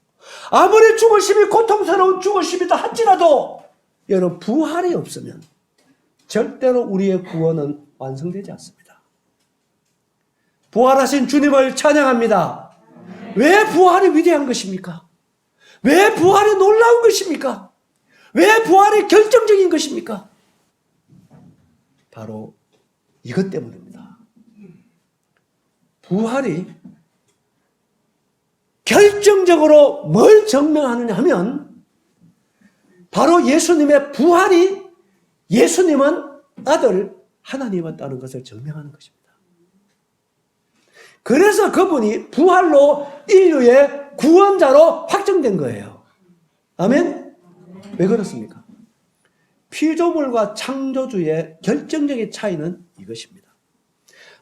아무리 죽으심이 고통스러운 죽으심이다 할지라도 여러분 부활이 없으면 절대로 우리의 구원은 완성되지 않습니다. 부활하신 주님을 찬양합니다. 왜 부활이 위대한 것입니까? 왜 부활이 놀라운 것입니까? 왜 부활이 결정적인 것입니까? 바로 이것 때문입니다. 부활이 결정적으로 뭘 증명하느냐 하면 바로 예수님의 부활이 예수님은 아들 하나님이었다는 것을 증명하는 것입니다. 그래서 그분이 부활로 인류의 구원자로 확정된 거예요. 아멘? 왜 그렇습니까? 피조물과 창조주의 결정적인 차이는 이것입니다.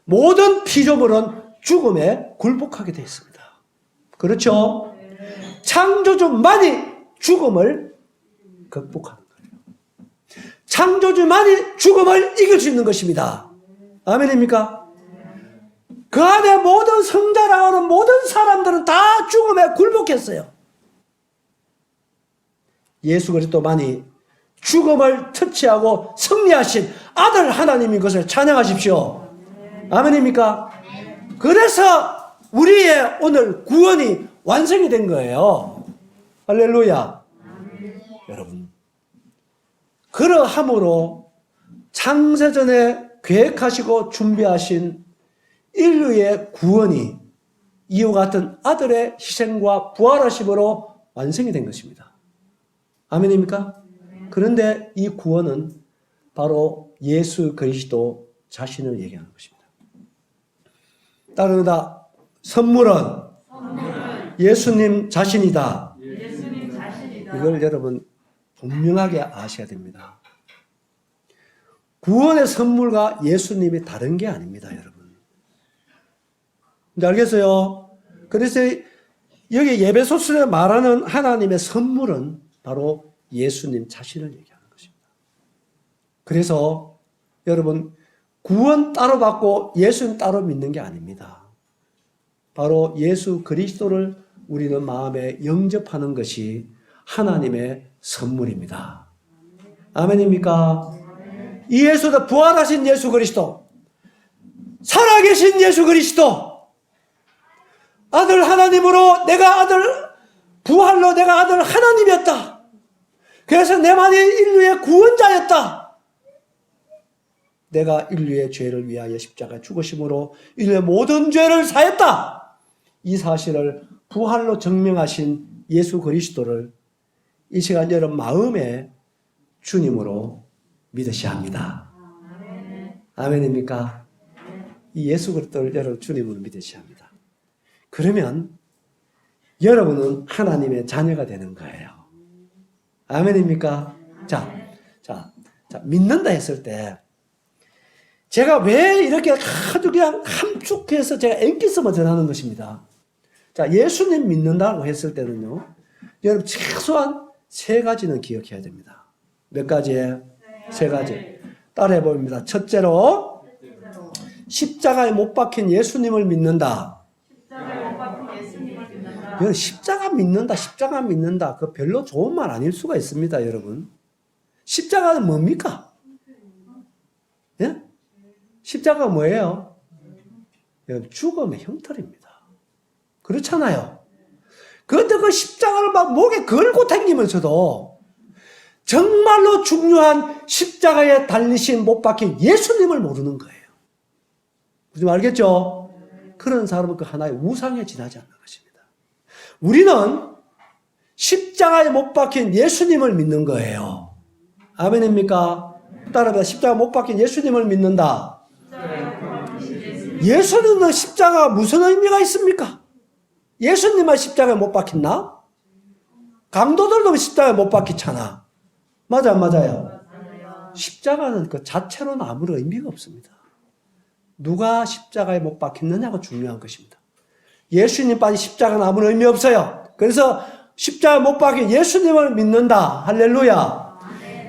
모든 피조물은 죽음에 굴복하게 되어 있습니다. 그렇죠? 창조주만이 죽음을 극복하는 거예요. 창조주만이 죽음을 이길 수 있는 것입니다. 아멘입니까? 그 안에 모든 성자라고 하는 모든 사람들은 다 죽음에 굴복했어요. 예수 그리스도만이 죽음을 터치하고 승리하신 아들 하나님인 것을 찬양하십시오. 아멘입니까? 그래서 우리의 오늘 구원이 완성이 된 거예요. 할렐루야. 여러분, 그러함으로 창세전에 계획하시고 준비하신 인류의 구원이 이와 같은 아들의 희생과 부활하심으로 완성이 된 것입니다. 아멘입니까? 그런데 이 구원은 바로 예수 그리스도 자신을 얘기하는 것입니다. 따르다 선물은 예수님 자신이다. 예수님 자신이다. 이걸 여러분 분명하게 아셔야 됩니다. 구원의 선물과 예수님이 다른 게 아닙니다, 여러분. 이제 알겠어요? 그래서 여기 예배소설에 말하는 하나님의 선물은 바로 예수님 자신을 얘기하는 것입니다. 그래서 여러분 구원 따로 받고 예수님 따로 믿는 게 아닙니다. 바로 예수 그리스도를 우리는 마음에 영접하는 것이 하나님의 선물입니다. 아멘입니까? 이 예수도 부활하신 예수 그리스도, 살아계신 예수 그리스도, 아들 하나님으로 부활로 내가 아들 하나님이었다. 그래서 내만이 인류의 구원자였다. 내가 인류의 죄를 위하여 십자가에 죽으심으로 인류의 모든 죄를 사했다. 이 사실을 부활로 증명하신 예수 그리스도를 이 시간 여러분 마음에 주님으로 믿으셔야 합니다. 아멘입니까? 이 예수 그리스도를 여러분 주님으로 믿으셔야 합니다. 그러면 여러분은 하나님의 자녀가 되는 거예요. 아멘입니까? 자, 믿는다 했을 때 제가 왜 이렇게 아주 그냥 함축해서 제가 앵기서만 전하는 것입니다. 자, 예수님 믿는다고 했을 때는요, 여러분 최소한 3가지는 기억해야 됩니다. 몇 가지예요? 3가지. 따라해 봅니다. 첫째로, 십자가에 못 박힌 예수님을 믿는다. 십자가에 못 박힌 예수님을 믿는다. 여러분, 십자가 믿는다. 그 별로 좋은 말 아닐 수가 있습니다, 여러분. 십자가는 뭡니까? 예? 십자가가 뭐예요? 여러분, 죽음의 형틀입니다. 그렇잖아요. 그런데 그 십자가를 막 목에 걸고 다니면서도 정말로 중요한 십자가에 달리신 못 박힌 예수님을 모르는 거예요. 무슨 알겠죠? 그런 사람은 그 하나의 우상에 지나지 않는 것입니다. 우리는 십자가에 못 박힌 예수님을 믿는 거예요. 아멘입니까? 따라합니다. 십자가 못 박힌 예수님을 믿는다. 예수님은 십자가가 무슨 의미가 있습니까? 예수님만 십자가에 못 박혔나? 강도들도 십자가에 못 박히잖아. 맞아, 안 맞아요? 십자가는 그 자체로는 아무런 의미가 없습니다. 누가 십자가에 못 박혔느냐가 중요한 것입니다. 예수님 빠진 십자가는 아무런 의미 없어요. 그래서 십자가에 못 박힌 예수님을 믿는다. 할렐루야.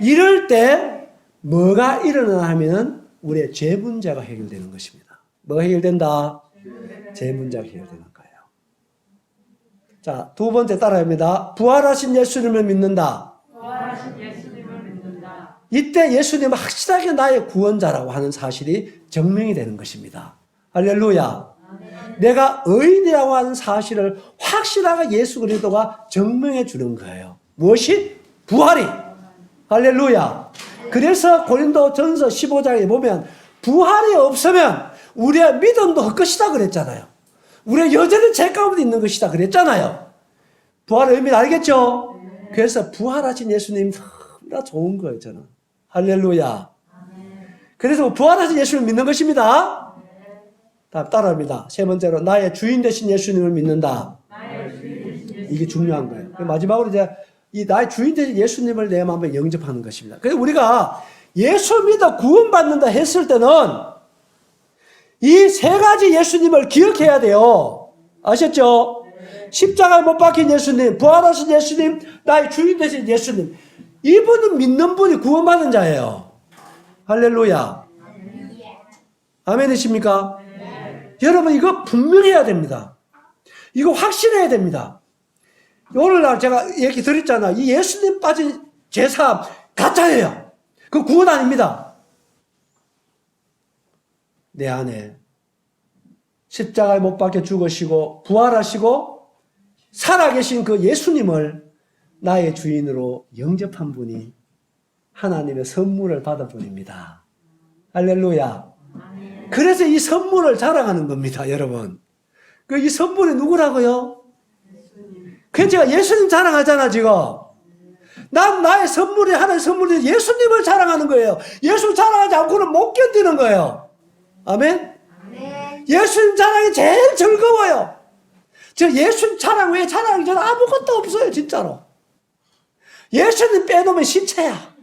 이럴 때 뭐가 일어나냐 하면 우리의 죄 문제가 해결되는 것입니다. 뭐가 해결된다? 죄 문제가 해결되는 거예요. 자, 2번째 따라합니다. 부활하신 예수님을 믿는다. 부활하신 예수님을 믿는다. 이때 예수님은 확실하게 나의 구원자라고 하는 사실이 증명이 되는 것입니다. 할렐루야. 내가 의인이라고 하는 사실을 확실하게 예수 그리스도가 증명해 주는 거예요. 무엇이? 부활이. 할렐루야. 그래서 고린도전서 15장에 보면 부활이 없으면 우리의 믿음도 헛것이다 그랬잖아요. 우리가 여전히 죄 가운데 있는 것이다 그랬잖아요. 부활의 의미를 알겠죠? 그래서 부활하신 예수님 너무나 좋은 거예요, 저는. 할렐루야. 그래서 부활하신 예수님을 믿는 것입니다. 따라합니다. 3번째로 나의 주인 되신 예수님을 믿는다. 이게 중요한 거예요. 마지막으로 이제 이 나의 주인 되신 예수님을 내 마음에 영접하는 것입니다. 그래서 우리가 예수 믿어 구원받는다 했을 때는 이 3가지 예수님을 기억해야 돼요. 아셨죠? 십자가에 못 박힌 예수님, 부활하신 예수님, 나의 주인 되신 예수님. 이분은 믿는 분이 구원받는 자예요. 할렐루야. 아멘이십니까? 여러분 이거 분명해야 됩니다. 이거 확신해야 됩니다. 오늘날 제가 얘기 드렸잖아. 이 예수님 빠진 제사 가짜예요. 그 구원 아닙니다. 내 안에 십자가에 못 박혀 죽으시고 부활하시고 살아계신 그 예수님을 나의 주인으로 영접한 분이 하나님의 선물을 받은 분입니다. 할렐루야. 그래서 이 선물을 자랑하는 겁니다, 여러분. 이 선물이 누구라고요? 그래서 제가 예수님 자랑하잖아, 지금. 난 나의 선물이, 하나의 선물이 예수님을 자랑하는 거예요. 예수 자랑하지 않고는 못 견디는 거예요. 아멘? 예수님 자랑이 제일 즐거워요. 저 예수님 자랑 외에 자랑이 저는 아무것도 없어요, 진짜로. 예수님 빼놓으면 시체야.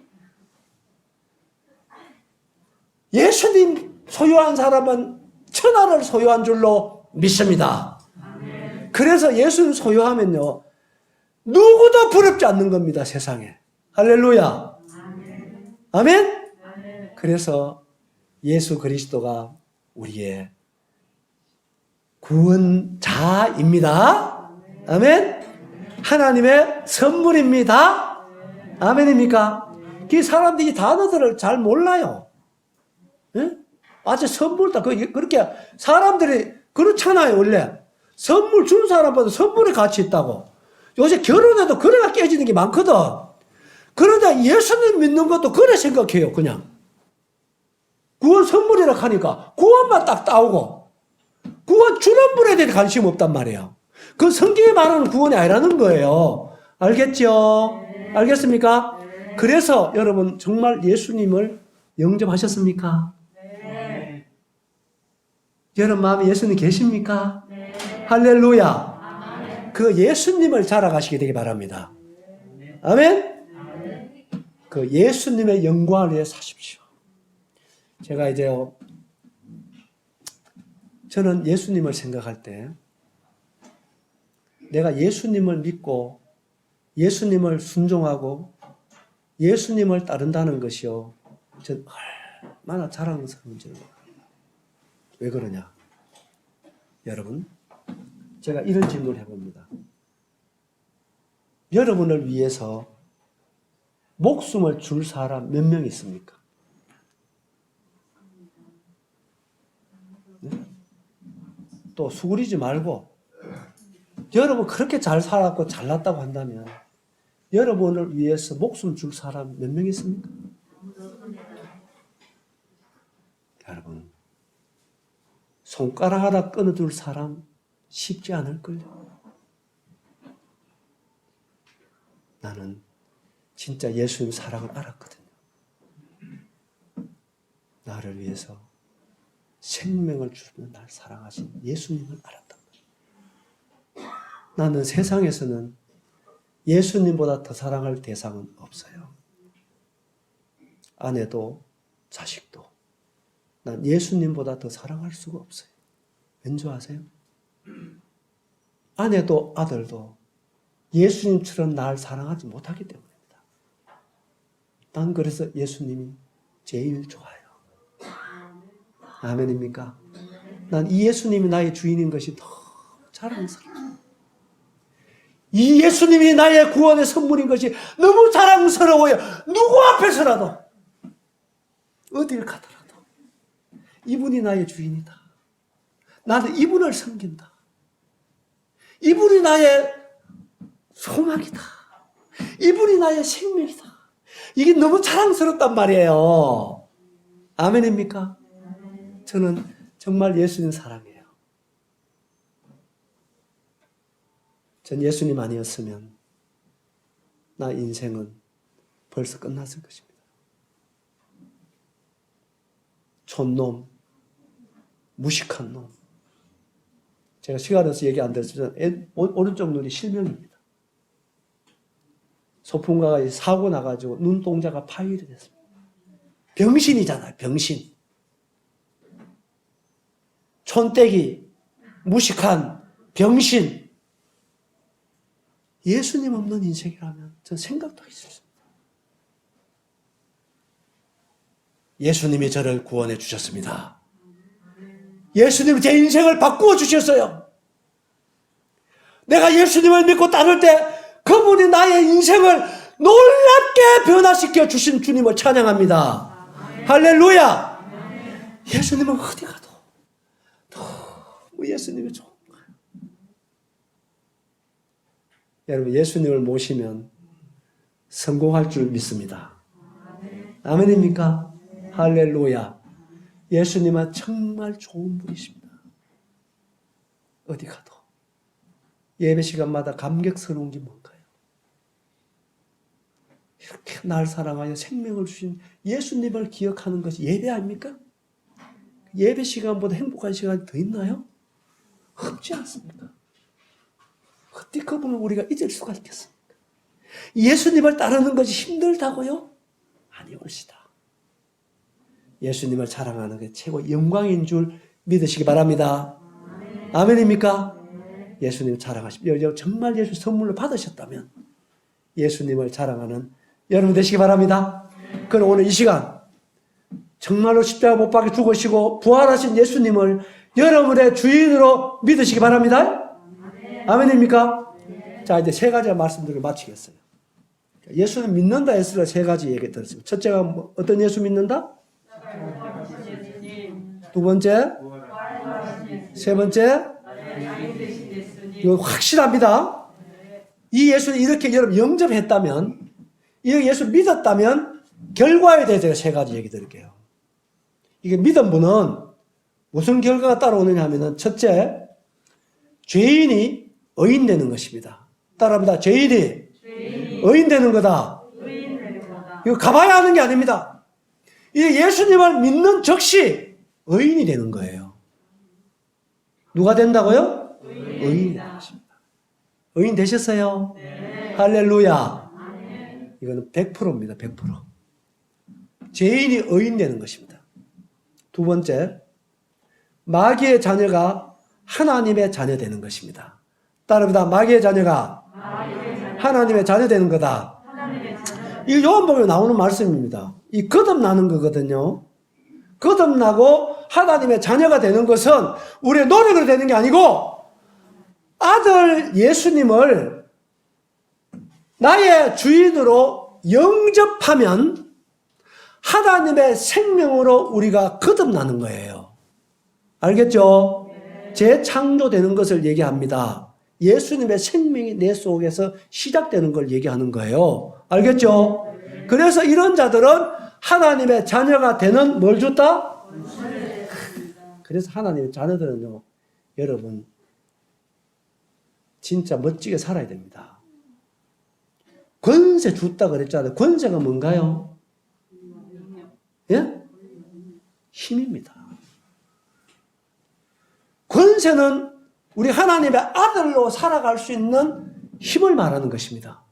예수님 소유한 사람은 천하를 소유한 줄로 믿습니다. 그래서 예수님 소유하면요, 누구도 부럽지 않는 겁니다, 세상에. 할렐루야. 아멘? 그래서 예수 그리스도가 우리의 구원자입니다. 아멘? 하나님의 선물입니다. 아멘입니까? 그 사람들이 이 단어들을 잘 몰라요. 예? 아주 선물다. 그렇게 사람들이 그렇잖아요, 원래. 선물 준 사람보다 선물의 가치 있다고. 요새 결혼해도 그래가 깨지는 게 많거든. 그런데 예수님 믿는 것도 그래 생각해요, 그냥. 구원 선물이라 하니까 구원만 딱 따오고 구원 주는 분에 대해 관심 없단 말이에요. 그 성경에 말하는 구원이 아니라는 거예요. 알겠죠? 알겠습니까? 그래서 여러분 정말 예수님을 영접하셨습니까? 네. 여러분 마음에 예수님 계십니까? 네. 할렐루야. 그 예수님을 자랑하시게 되기 바랍니다. 아멘? 그 예수님의 영광을 위해 사십시오. 제가 이제 저는 예수님을 생각할 때 내가 예수님을 믿고 예수님을 순종하고 예수님을 따른다는 것이요, 전 얼마나 자랑스러운 줄 몰라요. 왜 그러냐? 여러분, 제가 이런 질문을 해봅니다. 여러분을 위해서 목숨을 줄 사람 몇 명 있습니까? 네? 또 수그리지 말고, 여러분 그렇게 잘 살았고 잘났다고 한다면 여러분을 위해서 목숨 줄 사람 몇 명 있습니까? 여러분, 손가락 하나 끊어줄 사람 쉽지 않을걸요. 나는 진짜 예수님 사랑을 알았거든요. 나를 위해서 생명을 주시며 날 사랑하신 예수님을 알았단 말이에요. 나는 세상에서는 예수님보다 더 사랑할 대상은 없어요. 아내도 자식도 난 예수님보다 더 사랑할 수가 없어요. 왠지 아세요? 아내도 아들도 예수님처럼 날 사랑하지 못하기 때문입니다. 난 그래서 예수님이 제일 좋아요. 아멘입니까? 난 이 예수님이 나의 주인인 것이 너무 자랑스러워요. 이 예수님이 나의 구원의 선물인 것이 너무 자랑스러워요. 누구 앞에서라도, 어딜 가더라도 이분이 나의 주인이다. 나는 이분을 섬긴다. 이분이 나의 소망이다. 이분이 나의 생명이다. 이게 너무 자랑스럽단 말이에요. 아멘입니까? 저는 정말 예수님 사랑해요. 전 예수님 아니었으면 나 인생은 벌써 끝났을 것입니다. 촌놈, 무식한 놈. 제가 시간 없어서 얘기 안 드렸지만 오른쪽 눈이 실명입니다. 소풍가가 사고 나가지고 눈동자가 파열이 됐습니다. 병신이잖아요, 병신. 촌떼기, 무식한 병신. 예수님 없는 인생이라면 전 생각도 하기 싫습니다. 예수님이 저를 구원해 주셨습니다. 예수님이 제 인생을 바꾸어 주셨어요. 내가 예수님을 믿고 따를 때 그분이 나의 인생을 놀랍게 변화시켜 주신 주님을 찬양합니다. 할렐루야. 예수님은 어디 가도 너무 예수님이 좋은 거예요. 여러분, 예수님을 모시면 성공할 줄 믿습니다. 아멘입니까? 할렐루야. 예수님은 정말 좋은 분이십니다. 어디 가도 예배 시간마다 감격스러운 게 뭔가요? 이렇게 날 사랑하여 생명을 주신 예수님을 기억하는 것이 예배 아닙니까? 예배 시간보다 행복한 시간이 더 있나요? 없지 않습니까? 어떻게 그분을 우리가 잊을 수가 있겠습니까? 예수님을 따르는 것이 힘들다고요? 아니올시다. 예수님을 자랑하는 게 최고 영광인 줄 믿으시기 바랍니다. 아멘입니까? 예수님 자랑하십시오. 정말 예수 선물로 받으셨다면 예수님을 자랑하는 여러분 되시기 바랍니다. 그럼 오늘 이 시간 정말로 십자가 못 박혀 죽으시고 부활하신 예수님을 여러분의 주인으로 믿으시기 바랍니다. 아멘입니까? 자, 이제 세 가지 말씀드리고 마치겠어요. 예수는 믿는다 했을 때 세 가지 얘기 들었습니다. 첫째가 어떤 예수 믿는다? 두 번째, 세 번째, 이거 확실합니다. 이 예수를 이렇게 여러분 영접했다면, 이 예수 믿었다면 결과에 대해서 세 가지 얘기 드릴게요. 이게 믿은 분은 무슨 결과가 따라오느냐 하면은 첫째, 죄인이 의인 되는 것입니다. 따라합니다. 죄인이 의인 되는 거다. 이거 가봐야 하는 게 아닙니다. 이 예수님을 믿는 즉시 의인이 되는 거예요. 누가 된다고요? 의인이 되는 것입니다. 의인 되셨어요? 네. 할렐루야. 이거는 100%입니다. 100%. 죄인이 의인 되는 것입니다. 두 번째, 마귀의 자녀가 하나님의 자녀 되는 것입니다. 따라합니다. 마귀의 자녀가 하나님의 자녀 되는 거다. 이 요한복음에 나오는 말씀입니다. 이 거듭나는 거거든요. 거듭나고 하나님의 자녀가 되는 것은 우리의 노력으로 되는 게 아니고 아들 예수님을 나의 주인으로 영접하면 하나님의 생명으로 우리가 거듭나는 거예요. 알겠죠? 재창조되는 것을 얘기합니다. 예수님의 생명이 내 속에서 시작되는 걸 얘기하는 거예요. 알겠죠? 그래서 이런 자들은 하나님의 자녀가 되는 뭘 줬다? 그래서 하나님의 자녀들은요, 여러분 진짜 멋지게 살아야 됩니다. 권세 줬다 그랬잖아요. 권세가 뭔가요? 예? 힘입니다. 권세는 우리 하나님의 아들로 살아갈 수 있는 힘을 말하는 것입니다.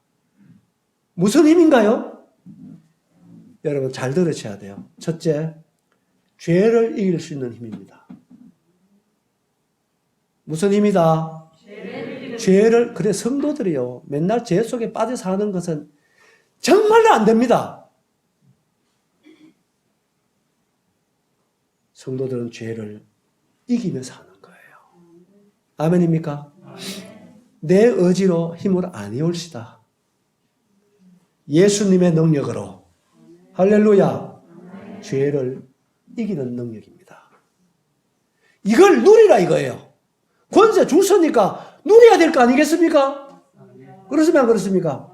무슨 힘인가요? 여러분 잘 들으셔야 돼요. 첫째, 죄를 이길 수 있는 힘입니다. 무슨 힘이다? 죄를, 그래 성도들이요, 맨날 죄 속에 빠져 사는 것은 정말로 안 됩니다. 성도들은 죄를 이기며 사는 거예요. 아멘입니까? 내 의지로 힘을 안 이올시다. 예수님의 능력으로, 할렐루야, 죄를 이기는 능력입니다. 이걸 누리라 이거예요. 권세 주셨으니까 누려야 될 거 아니겠습니까? 그렇습니까? 그렇습니까?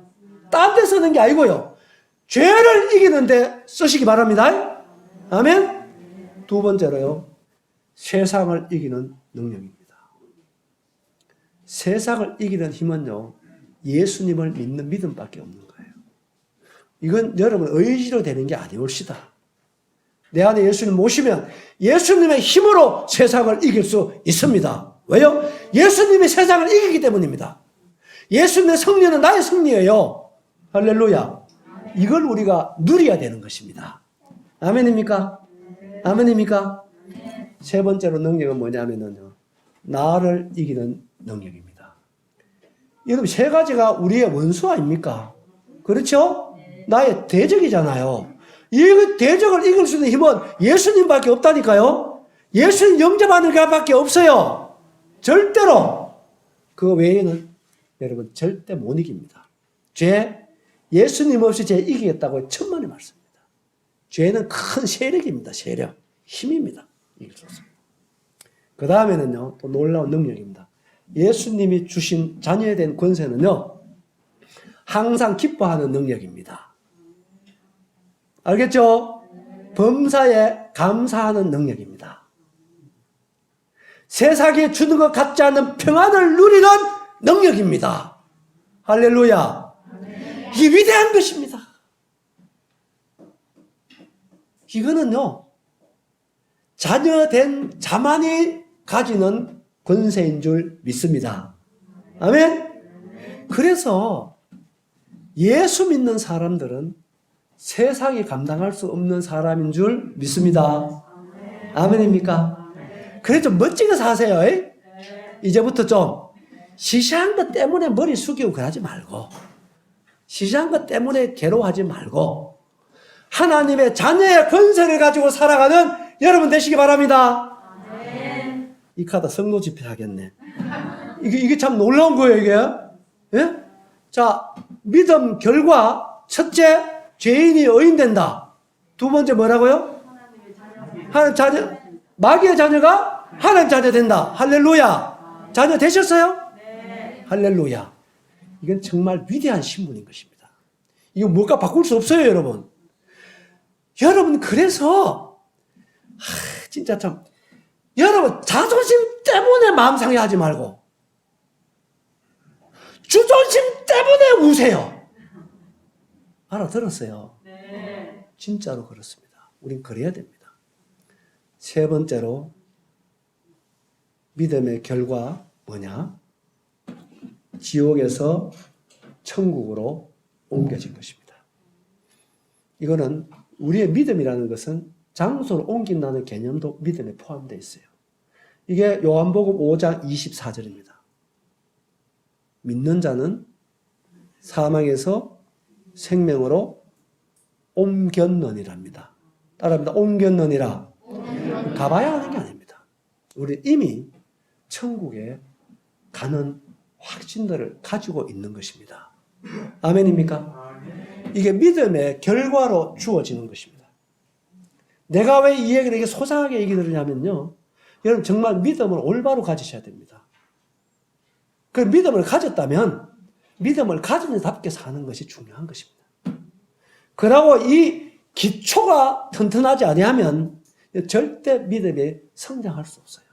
딴 데 쓰는 게 아니고요. 죄를 이기는데 쓰시기 바랍니다. 아멘? 두 번째로요, 세상을 이기는 능력입니다. 세상을 이기는 힘은요, 예수님을 믿는 믿음밖에 없는 거예요. 이건 여러분 의지로 되는 게 아니올시다. 내 안에 예수님 모시면 예수님의 힘으로 세상을 이길 수 있습니다. 왜요? 예수님이 세상을 이기기 때문입니다. 예수님의 승리는 나의 승리예요. 할렐루야. 이걸 우리가 누려야 되는 것입니다. 아멘입니까? 아멘입니까? 세 번째로 능력은 뭐냐면요, 나를 이기는 능력입니다. 여러분 세 가지가 우리의 원수 아닙니까? 그렇죠? 나의 대적이잖아요. 이 대적을 이길 수 있는 힘은 예수님밖에 없다니까요. 예수님 영접하는 것밖에 없어요. 절대로. 그 외에는 여러분 절대 못 이깁니다. 죄, 예수님 없이 죄 이기겠다고 천만의 말씀입니다. 죄는 큰 세력입니다. 세력, 힘입니다. 이길 수 없습니다. 그 다음에는요, 또 놀라운 능력입니다. 예수님이 주신 자녀에 대한 권세는요, 항상 기뻐하는 능력입니다. 알겠죠? 범사에 감사하는 능력입니다. 세상에 주는 것 같지 않은 평안을 누리는 능력입니다. 할렐루야. 이게 위대한 것입니다. 이거는요, 자녀된 자만이 가지는 권세인 줄 믿습니다. 아멘? 그래서 예수 믿는 사람들은 세상이 감당할 수 없는 사람인 줄 믿습니다. 아멘입니까? 그래 좀 멋지게 사세요. 이제부터 좀 시시한 것 때문에 머리 숙이고 그러지 말고, 시시한 것 때문에 괴로워하지 말고 하나님의 자녀의 권세를 가지고 살아가는 여러분 되시기 바랍니다. 이 카드 성도 집회하겠네. 이게 참 놀라운 거예요, 이게. 예? 자, 믿음 결과 첫째, 죄인이 의인된다. 두 번째 뭐라고요? 하나님 자녀, 마귀의 자녀가 하나님 자녀 된다. 할렐루야. 자녀 되셨어요? 네. 할렐루야. 이건 정말 위대한 신분인 것입니다. 이거 뭐가 바꿀 수 없어요, 여러분. 여러분, 그래서 진짜 참, 여러분 자존심 때문에 마음 상해하지 말고 주존심 때문에 우세요. 알아들었어요? 네. 진짜로 그렇습니다. 우린 그래야 됩니다. 세 번째로 믿음의 결과 뭐냐? 지옥에서 천국으로 옮겨진 것입니다. 이거는 우리의 믿음이라는 것은 장소로 옮긴다는 개념도 믿음에 포함되어 있어요. 이게 요한복음 5장 24절입니다. 믿는 자는 사망에서 생명으로 옮겼느니랍니다. 따라합니다. 옮겼느니라. 가봐야 하는 게 아닙니다. 우리 이미 천국에 가는 확신들을 가지고 있는 것입니다. 아멘입니까? 이게 믿음의 결과로 주어지는 것입니다. 내가 왜 이 얘기를 이렇게 소상하게 얘기 드리냐면요. 여러분 정말 믿음을 올바로 가지셔야 됩니다. 그 믿음을 가졌다면 믿음을 가진 답게 사는 것이 중요한 것입니다. 그러고 이 기초가 튼튼하지 아니하면 절대 믿음에 성장할 수 없어요.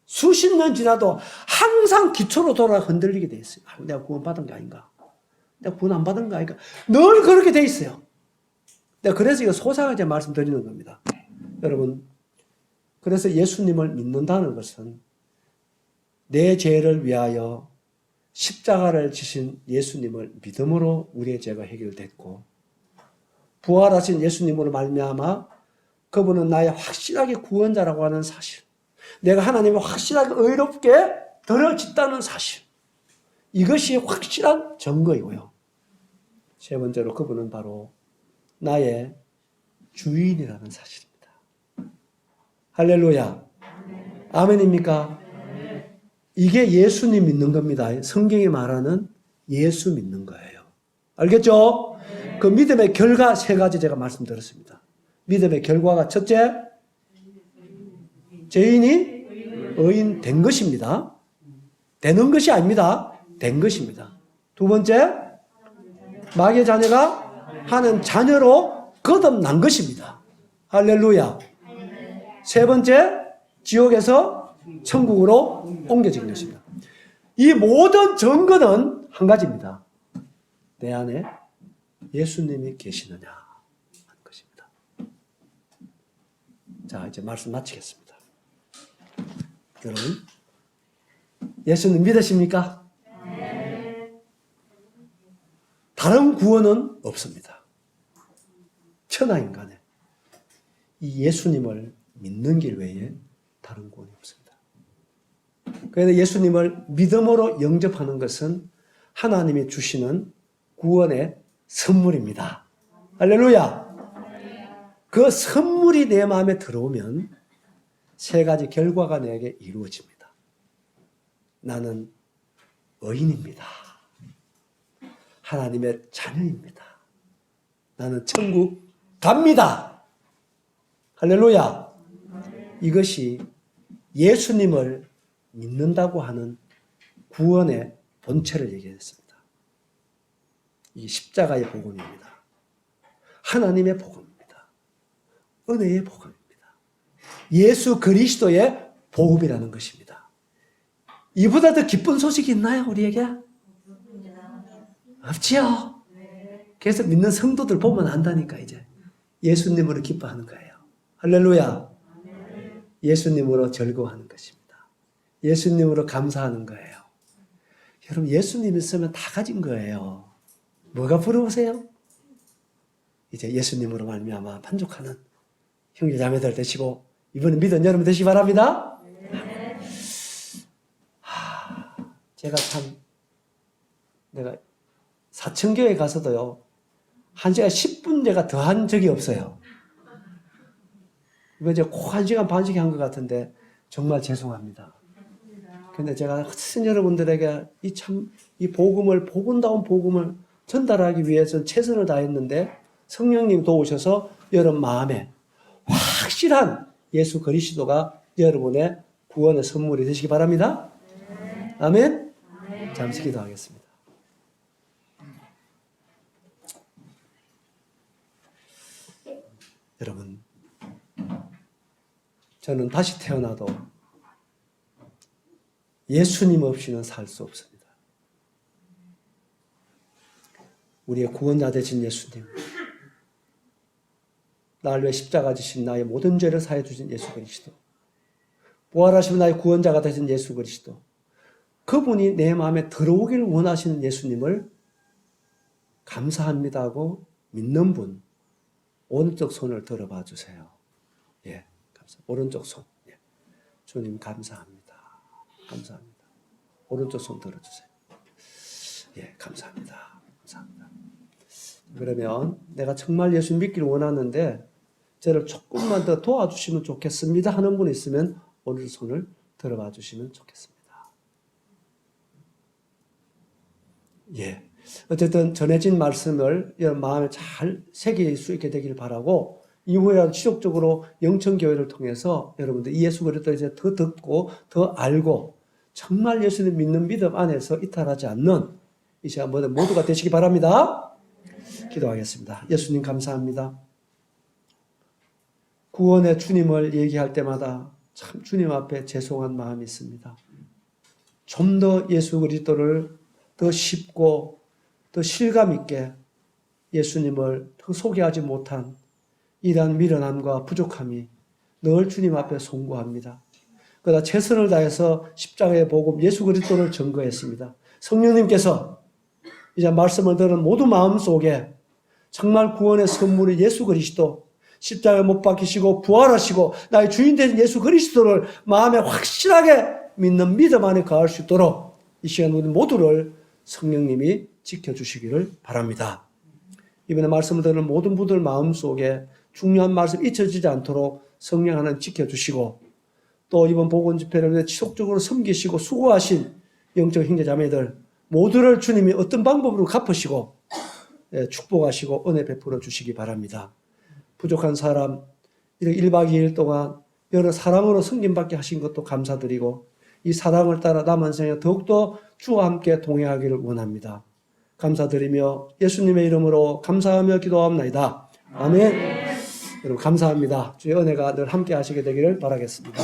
수십 년 지나도 항상 기초로 돌아 흔들리게 돼 있어요. 내가 구원받은 게 아닌가? 내가 구원 안 받은 거 아닌가? 늘 그렇게 돼 있어요. 내가 그래서 이거 소상하게 말씀드리는 겁니다. 여러분, 그래서 예수님을 믿는다는 것은 내 죄를 위하여 십자가를 지신 예수님을 믿음으로 우리의 죄가 해결됐고 부활하신 예수님으로 말미암아 그분은 나의 확실하게 구원자라고 하는 사실, 내가 하나님을 확실하게 의롭게 드려졌다는 사실, 이것이 확실한 증거이고요. 세 번째로 그분은 바로 나의 주인이라는 사실입니다. 할렐루야. 아멘입니까? 이게 예수님 믿는 겁니다. 성경이 말하는 예수 믿는 거예요. 알겠죠? 그 믿음의 결과 세 가지 제가 말씀드렸습니다. 믿음의 결과가 첫째, 죄인이 의인 된 것입니다. 되는 것이 아닙니다. 된 것입니다. 두 번째, 마귀의 자녀가 하는 자녀로 거듭난 것입니다. 할렐루야. 세 번째, 지옥에서 천국으로 옮겨진 것입니다. 이 모든 증거는 한 가지입니다. 내 안에 예수님이 계시느냐 하는 것입니다. 자, 이제 말씀 마치겠습니다. 여러분, 예수님 믿으십니까? 네. 다른 구원은 없습니다. 천하인간에 이 예수님을 믿는 길 외에 다른 구원이 없습니다. 그래서 예수님을 믿음으로 영접하는 것은 하나님이 주시는 구원의 선물입니다. 할렐루야. 그 선물이 내 마음에 들어오면 세 가지 결과가 내게 이루어집니다. 나는 의인입니다. 하나님의 자녀입니다. 나는 천국 갑니다. 할렐루야. 이것이 예수님을 믿는다고 하는 구원의 본체를 얘기했습니다. 이 십자가의 복음입니다. 하나님의 복음입니다. 은혜의 복음입니다. 예수 그리스도의 복음이라는 것입니다. 이보다 더 기쁜 소식이 있나요, 우리에게? 없지요. 그래서 믿는 성도들 보면 안다니까, 이제. 예수님으로 기뻐하는 거예요. 할렐루야. 예수님으로 즐거워하는 것입니다. 예수님으로 감사하는 거예요. 여러분, 예수님 있으면 다 가진 거예요. 뭐가 부러우세요? 이제 예수님으로 말미암아 만족하는 형제 자매들 되시고, 이번에 믿은 여러분 되시기 바랍니다. 제가 참, 내가 사천교회 가서도요, 1시간 10분 제가 더 한 적이 없어요. 이거 이제 꼭 1시간 반씩 한 것 같은데, 정말 죄송합니다. 근데 제가 큰 여러분들에게 이 복음을, 복음다운 복음을 전달하기 위해서 최선을 다했는데, 성령님 도우셔서 여러분 마음에 확실한 예수 그리스도가 여러분의 구원의 선물이 되시기 바랍니다. 아멘. 잠시 기도하겠습니다. 여러분, 저는 다시 태어나도 예수님 없이는 살 수 없습니다. 우리의 구원자 되신 예수님, 나를 위해 십자가 지신 나의 모든 죄를 사해 주신 예수 그리스도, 부활하시면 나의 구원자가 되신 예수 그리스도, 그분이 내 마음에 들어오기를 원하시는 예수님을 감사합니다 하고 믿는 분, 오른쪽 손을 들어봐 주세요. 예, 감사합니다. 오른쪽 손. 예. 주님 감사합니다. 감사합니다. 오른쪽 손 들어주세요. 예, 감사합니다. 감사합니다. 그러면 내가 정말 예수 믿기를 원하는데 저를 조금만 더 도와주시면 좋겠습니다 하는 분 있으면 오른쪽 손을 들어봐 주시면 좋겠습니다. 예. 어쨌든 전해진 말씀을 여러분 마음에 잘 새길 수 있게 되길 바라고, 이후에 지속적으로 영천교회를 통해서 여러분들 이 예수 그리스도를 이제 더 듣고 더 알고 정말 예수님 믿는 믿음 안에서 이탈하지 않는 이 시간 모두가 되시기 바랍니다. 기도하겠습니다. 예수님 감사합니다. 구원의 주님을 얘기할 때마다 참 주님 앞에 죄송한 마음이 있습니다. 좀 더 예수 그리스도를 더 쉽고 더 실감 있게 예수님을 더 소개하지 못한 이러한 미련함과 부족함이 늘 주님 앞에 송구합니다. 그러나 최선을 다해서 십자가의 복음 예수 그리스도를 증거했습니다. 성령님께서 이제 말씀을 들은 모두 마음속에 정말 구원의 선물이 예수 그리스도, 십자가에 못 박히시고 부활하시고 나의 주인 되신 예수 그리스도를 마음에 확실하게 믿는 믿음 안에 거할 수 있도록 이 시간 우리 모두를 성령님이 지켜주시기를 바랍니다. 이번에 말씀을 듣는 모든 분들 마음속에 중요한 말씀 잊혀지지 않도록 성령 하나님 지켜주시고, 또 이번 복음 집회를 지속적으로 섬기시고 수고하신 영적 형제 자매들 모두를 주님이 어떤 방법으로 갚으시고 축복하시고 은혜 베풀어 주시기 바랍니다. 부족한 사람 이렇게 1박 2일 동안 여러 사랑으로 섬김받게 하신 것도 감사드리고, 이 사랑을 따라 남은 생에 더욱더 주와 함께 동행하기를 원합니다. 감사드리며 예수님의 이름으로 감사하며 기도합나이다. 아멘. 여러분 감사합니다. 주의 은혜가 늘 함께 하시게 되기를 바라겠습니다.